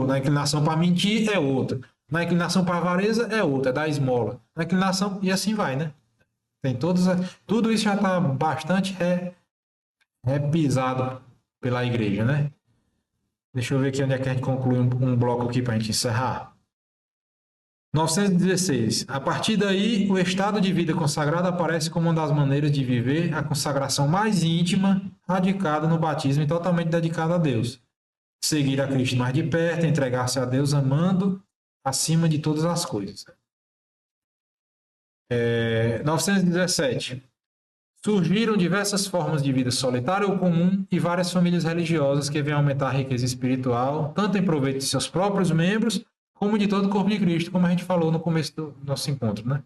S1: Na inclinação para mentir é outra. Na inclinação para avareza é outra, é dar esmola. Na inclinação, e assim vai, né? Tudo isso já está bastante repisado pela igreja, né? Deixa eu ver aqui onde é que a gente conclui um bloco aqui para a gente encerrar. 916. A partir daí, o estado de vida consagrado aparece como uma das maneiras de viver a consagração mais íntima, radicada no batismo e totalmente dedicada a Deus. Seguir a Cristo mais de perto, entregar-se a Deus amando acima de todas as coisas. 917. Surgiram diversas formas de vida solitária ou comum e várias famílias religiosas que vêm aumentar a riqueza espiritual, tanto em proveito de seus próprios membros, como de todo o corpo de Cristo, como a gente falou no começo do nosso encontro, né?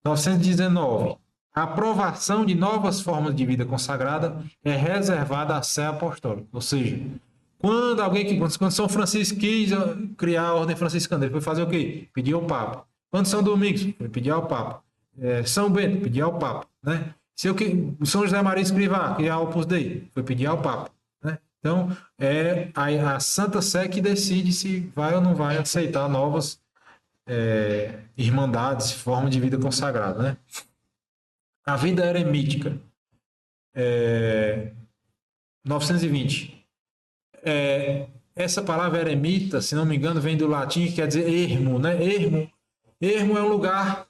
S1: 919. A aprovação de novas formas de vida consagrada é reservada à Sé Apostólica. Ou seja, quando São Francisco quis criar a ordem franciscana, ele foi fazer o quê? Pedir ao Papa. Quando São Domingos, foi pedir ao Papa. São Bento, pedir ao Papa, né? São José Maria Escrivá, criar a Opus Dei, foi pedir ao Papa, né? Então, é a Santa Sé que decide se vai ou não vai aceitar novas irmandades, formas de vida consagrada, né? A vida eremítica. 920. Essa palavra eremita, se não me engano, vem do latim, que quer dizer ermo, né? Ermo é um lugar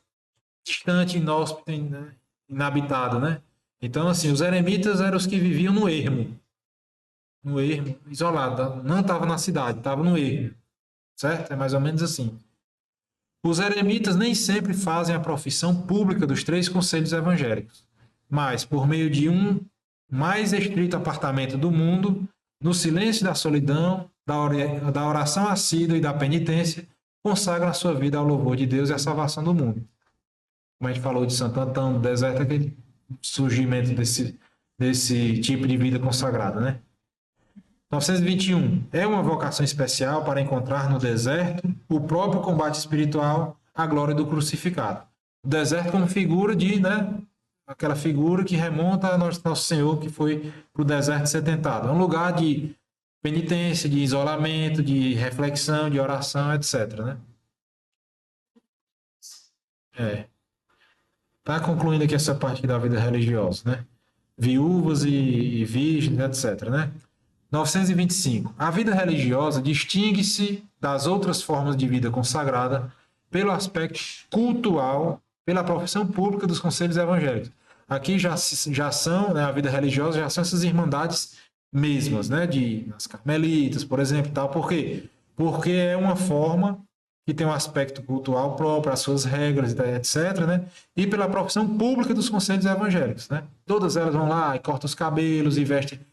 S1: distante, inóspito, né? Inabitado, né? Então, assim, os eremitas eram os que viviam no ermo, isolado, não estava na cidade, estava no ermo, certo? É mais ou menos assim. Os eremitas nem sempre fazem a profissão pública dos 3 conselhos evangélicos, mas, por meio de um mais estrito apartamento do mundo, no silêncio da solidão, da oração assídua e da penitência, consagram a sua vida ao louvor de Deus e à salvação do mundo. Como a gente falou de Santo Antão, do deserto, aquele surgimento desse tipo de vida consagrada, né? 921. É uma vocação especial para encontrar no deserto o próprio combate espiritual, a glória do crucificado. O deserto como figura de, né, aquela figura que remonta a Nosso Senhor, que foi para o deserto ser tentado. É um lugar de penitência, de isolamento, de reflexão, de oração, etc., né? Tá concluindo aqui essa parte da vida religiosa, né? Viúvas e virgens, etc., né? 925. A vida religiosa distingue-se das outras formas de vida consagrada pelo aspecto cultual, pela profissão pública dos conselhos evangélicos. Aqui já são, né, a vida religiosa já são essas irmandades mesmas, né, de as carmelitas, por exemplo, tal. Por quê? Porque é uma forma que tem um aspecto cultural próprio, as suas regras, etc., né? E pela profissão pública dos conselhos evangélicos, né? Todas elas vão lá e cortam os cabelos e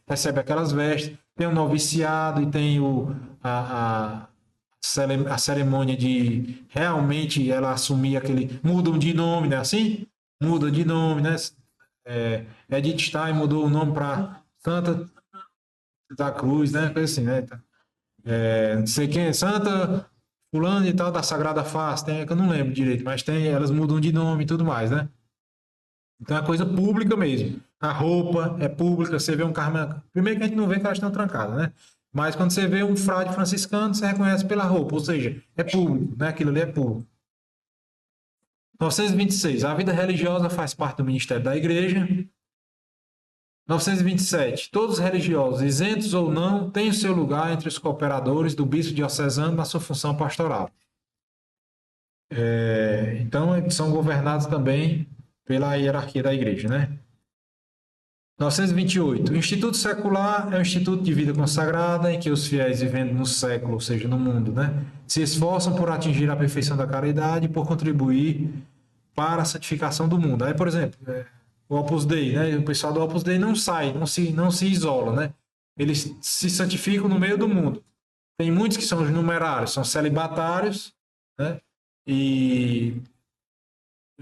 S1: recebem aquelas vestes. Tem o noviciado e tem a cerimônia de realmente ela assumir aquele... Mudam de nome, né? Assim? Muda de nome, né? Edith Stein mudou o nome para Santa da Cruz, né? Coisa assim, né? Não sei quem, Santa... Fulano e tal, da Sagrada Face, que eu não lembro direito, mas elas mudam de nome e tudo mais, né? Então é coisa pública mesmo. A roupa é pública, você vê um carmelo. Primeiro que a gente não vê que elas estão trancadas, né? Mas quando você vê um frade franciscano, você reconhece pela roupa, ou seja, é público, né? Aquilo ali é público. 926. A vida religiosa faz parte do ministério da igreja. 927. Todos os religiosos, isentos ou não, têm o seu lugar entre os cooperadores do bispo diocesano na sua função pastoral. Então, são governados também pela hierarquia da igreja, né? 928. O Instituto Secular é um instituto de vida consagrada em que os fiéis vivendo no século, ou seja, no mundo, né, se esforçam por atingir a perfeição da caridade e por contribuir para a santificação do mundo. Aí, por exemplo... o Opus Dei, né? O pessoal do Opus Dei não sai, não se isola, né? Eles se santificam no meio do mundo. Tem muitos que são os numerários, são celibatários, né? E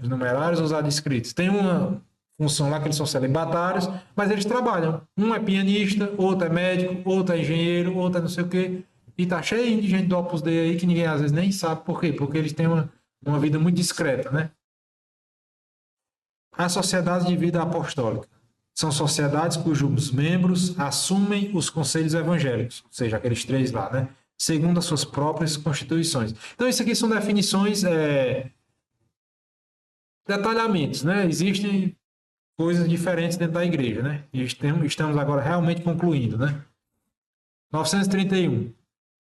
S1: os numerários ou os adscritos. Tem uma função lá que eles são celibatários, mas eles trabalham. Um é pianista, outro é médico, outro é engenheiro, outro é não sei o quê. E tá cheio de gente do Opus Dei aí que ninguém às vezes nem sabe por quê. Porque eles têm uma vida muito discreta, né? As sociedades de vida apostólica são sociedades cujos membros assumem os conselhos evangélicos, ou seja, aqueles 3 lá, né? Segundo as suas próprias constituições. Então, isso aqui são definições, detalhamentos, né? Existem coisas diferentes dentro da igreja, né? E estamos agora realmente concluindo, né? 931.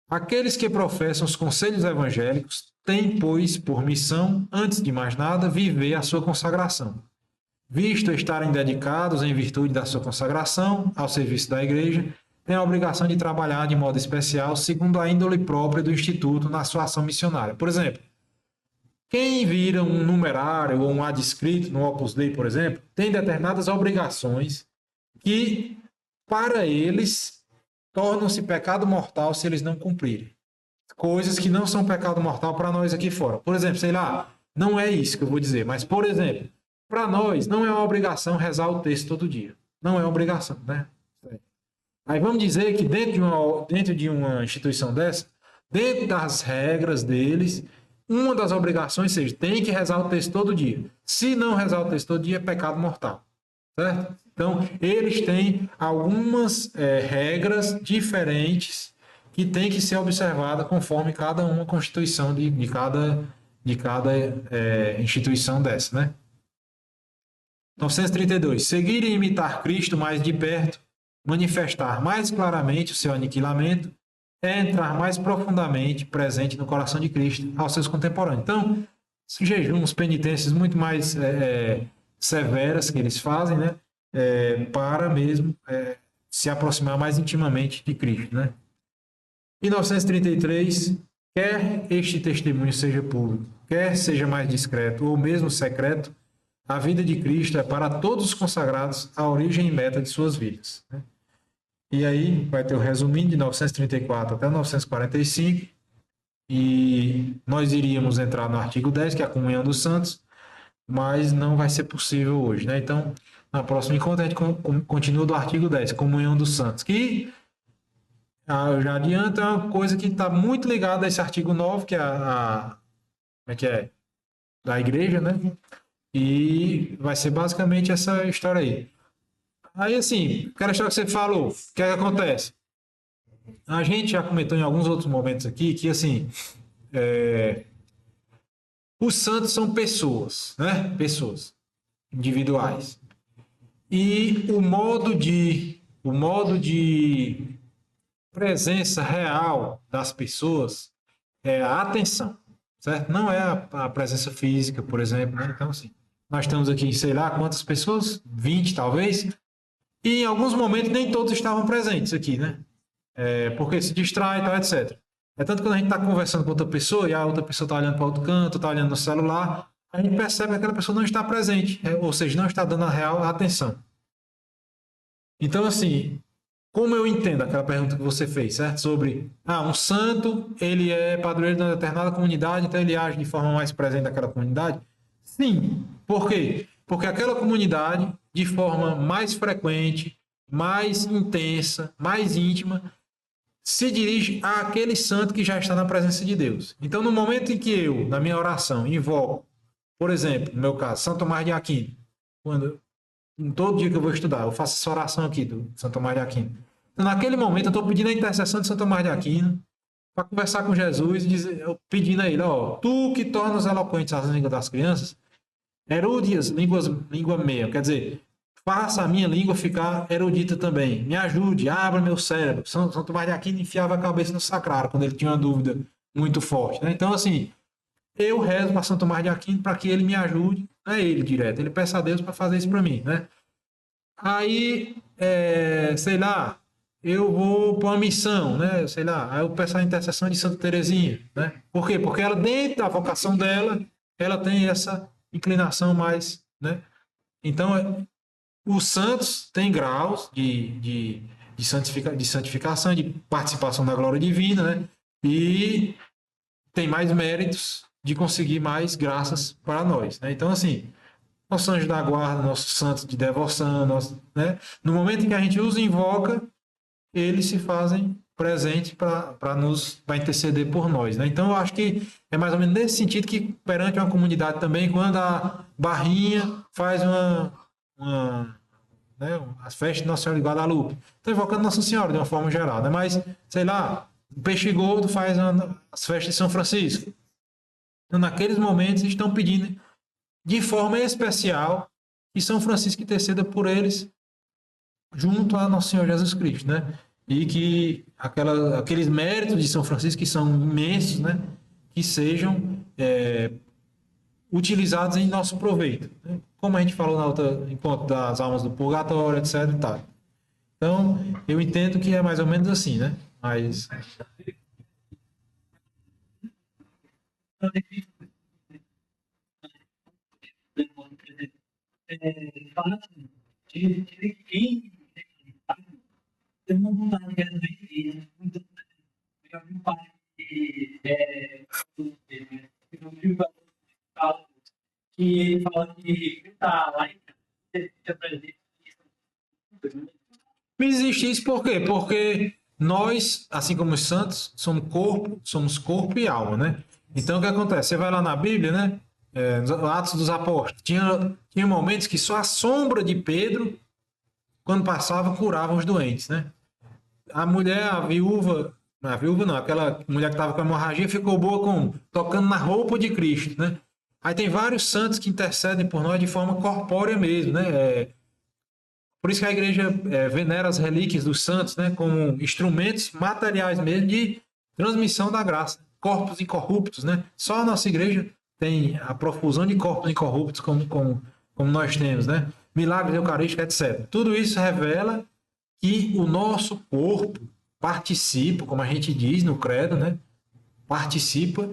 S1: Aqueles que professam os conselhos evangélicos têm, pois, por missão, antes de mais nada, viver a sua consagração. Visto estarem dedicados, em virtude da sua consagração, ao serviço da igreja, têm a obrigação de trabalhar de modo especial, segundo a índole própria do Instituto, na sua ação missionária. Por exemplo, quem vira um numerário ou um adscrito no Opus Dei, por exemplo, tem determinadas obrigações que, para eles, tornam-se pecado mortal se eles não cumprirem. Coisas que não são pecado mortal para nós aqui fora. Por exemplo, sei lá, não é isso que eu vou dizer, mas, por exemplo, para nós não é uma obrigação rezar o texto todo dia. Não é uma obrigação, né? Aí vamos dizer que dentro de uma instituição dessa, dentro das regras deles, uma das obrigações seja, tem que rezar o texto todo dia. Se não rezar o texto todo dia, é pecado mortal. Certo? Então, eles têm algumas regras diferentes que têm que ser observadas conforme cada uma constituição de cada instituição dessa, né? 932. Seguir e imitar Cristo mais de perto, manifestar mais claramente o seu aniquilamento, é entrar mais profundamente presente no coração de Cristo aos seus contemporâneos. Então, jejuns, penitências muito mais severas que eles fazem, né? Para mesmo se aproximar mais intimamente de Cristo, né? E 933, quer este testemunho seja público, quer seja mais discreto ou mesmo secreto, a vida de Cristo é para todos os consagrados a origem e meta de suas vidas, né? E aí vai ter o resuminho de 934 até 945, e nós iríamos entrar no artigo 10, que é a comunhão dos santos, mas não vai ser possível hoje, né? Então, na próxima encontro, a gente continua do artigo 10, comunhão dos santos, que eu já adianto, é uma coisa que está muito ligada a esse artigo 9, que é como é que é? Da igreja, né? E vai ser basicamente essa história aí. Aí, assim, aquela história que você falou, o que é que acontece? A gente já comentou em alguns outros momentos aqui que, assim, os santos são pessoas, né? Pessoas individuais. E o modo de presença real das pessoas é a atenção, certo? Não é a presença física, por exemplo, né? Então, assim, nós estamos aqui, sei lá, quantas pessoas? 20, talvez. E em alguns momentos nem todos estavam presentes aqui, né? Porque se distrai e tal, etc. É tanto que quando a gente está conversando com outra pessoa e a outra pessoa está olhando para outro canto, está olhando no celular, a gente percebe que aquela pessoa não está presente, ou seja, não está dando a real atenção. Então, assim, como eu entendo aquela pergunta que você fez, certo? Sobre, um santo, ele é padroeiro de uma determinada comunidade, então ele age de forma mais presente naquela comunidade? Sim. Por quê? Porque aquela comunidade, de forma mais frequente, mais intensa, mais íntima, se dirige àquele santo que já está na presença de Deus. Então, no momento em que eu, na minha oração, invoco, por exemplo, no meu caso, São Tomás de Aquino, todo dia que eu vou estudar, eu faço essa oração aqui do São Tomás de Aquino. Então, naquele momento, eu estou pedindo a intercessão de São Tomás de Aquino para conversar com Jesus e eu pedindo a ele, tu que tornas eloquentes as línguas das crianças, erudias língua meia, quer dizer, faça a minha língua ficar erudita também. Me ajude, abra meu cérebro. São Tomás de Aquino enfiava a cabeça no sacrário quando ele tinha uma dúvida muito forte, né? Então, assim, eu rezo para São Tomás de Aquino para que ele me ajude, não é ele direto, ele peça a Deus para fazer isso para mim, né? Aí, sei lá, eu vou para uma missão, né? Sei lá, aí eu peço a intercessão de Santa Teresinha, né? Por quê? Porque ela, dentro da vocação dela, ela tem essa inclinação mais, né? Então, os santos têm graus de santificação, de participação da glória divina, né? E tem mais méritos de conseguir mais graças para nós, né? Então, assim, nossos anjos da guarda, nossos santos de devoção, né? No momento em que a gente os invoca, eles se fazem presentes para interceder por nós, né? Então, eu acho que é mais ou menos nesse sentido que, perante uma comunidade também, quando a Barrinha faz as festas de Nossa Senhora de Guadalupe, está invocando Nossa Senhora de uma forma geral, né? Mas, sei lá, o Peixe Gordo faz as festas de São Francisco. Então, naqueles momentos, eles estão pedindo de forma especial que São Francisco interceda por eles junto a Nosso Senhor Jesus Cristo, né? E que aqueles méritos de São Francisco, que são imensos, né? Que sejam utilizados em nosso proveito, né? Como a gente falou na outra encontro das almas do purgatório, etc. E tal. Então, eu entendo que é mais ou menos assim, né? Mas
S2: fala assim, de quem tem uma vontade de resolver a igreja. Muito, eu já vi um pai que fala que ele fala que está lá em casa, ele fica presente.
S1: Não existe isso por quê? Porque nós, assim como os santos, somos corpo e alma, né? Então o que acontece? Você vai lá na Bíblia, né? Nos Atos dos Apóstolos, tinha momentos que só a sombra de Pedro, quando passava, curava os doentes, né? A mulher, a viúva não, aquela mulher que estava com hemorragia ficou boa como? Tocando na roupa de Cristo, né? Aí tem vários santos que intercedem por nós de forma corpórea mesmo, né? Por isso que a igreja venera as relíquias dos santos, né, como instrumentos materiais mesmo de transmissão da graça, corpos incorruptos, né? Só a nossa igreja tem a profusão de corpos incorruptos como nós temos, né? Milagres eucarísticos, etc. Tudo isso revela que o nosso corpo participa, como a gente diz no credo, né? Participa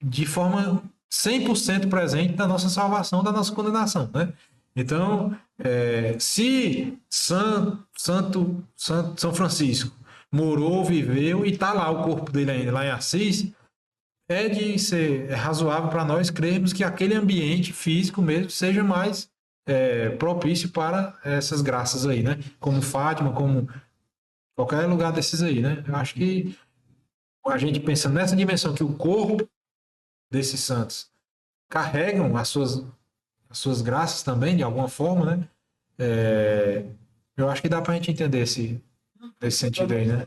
S1: de forma 100% presente da nossa salvação, da nossa condenação, né? Então, se São Francisco morou, viveu e está lá o corpo dele ainda, lá em Assis, é de ser razoável para nós crermos que aquele ambiente físico mesmo seja mais propício para essas graças aí, né? Como Fátima, como qualquer lugar desses aí, né? Eu acho que a gente pensando nessa dimensão que o corpo desses santos carregam as suas graças também, de alguma forma, né? Eu acho que dá para a gente entender esse sentido aí, né?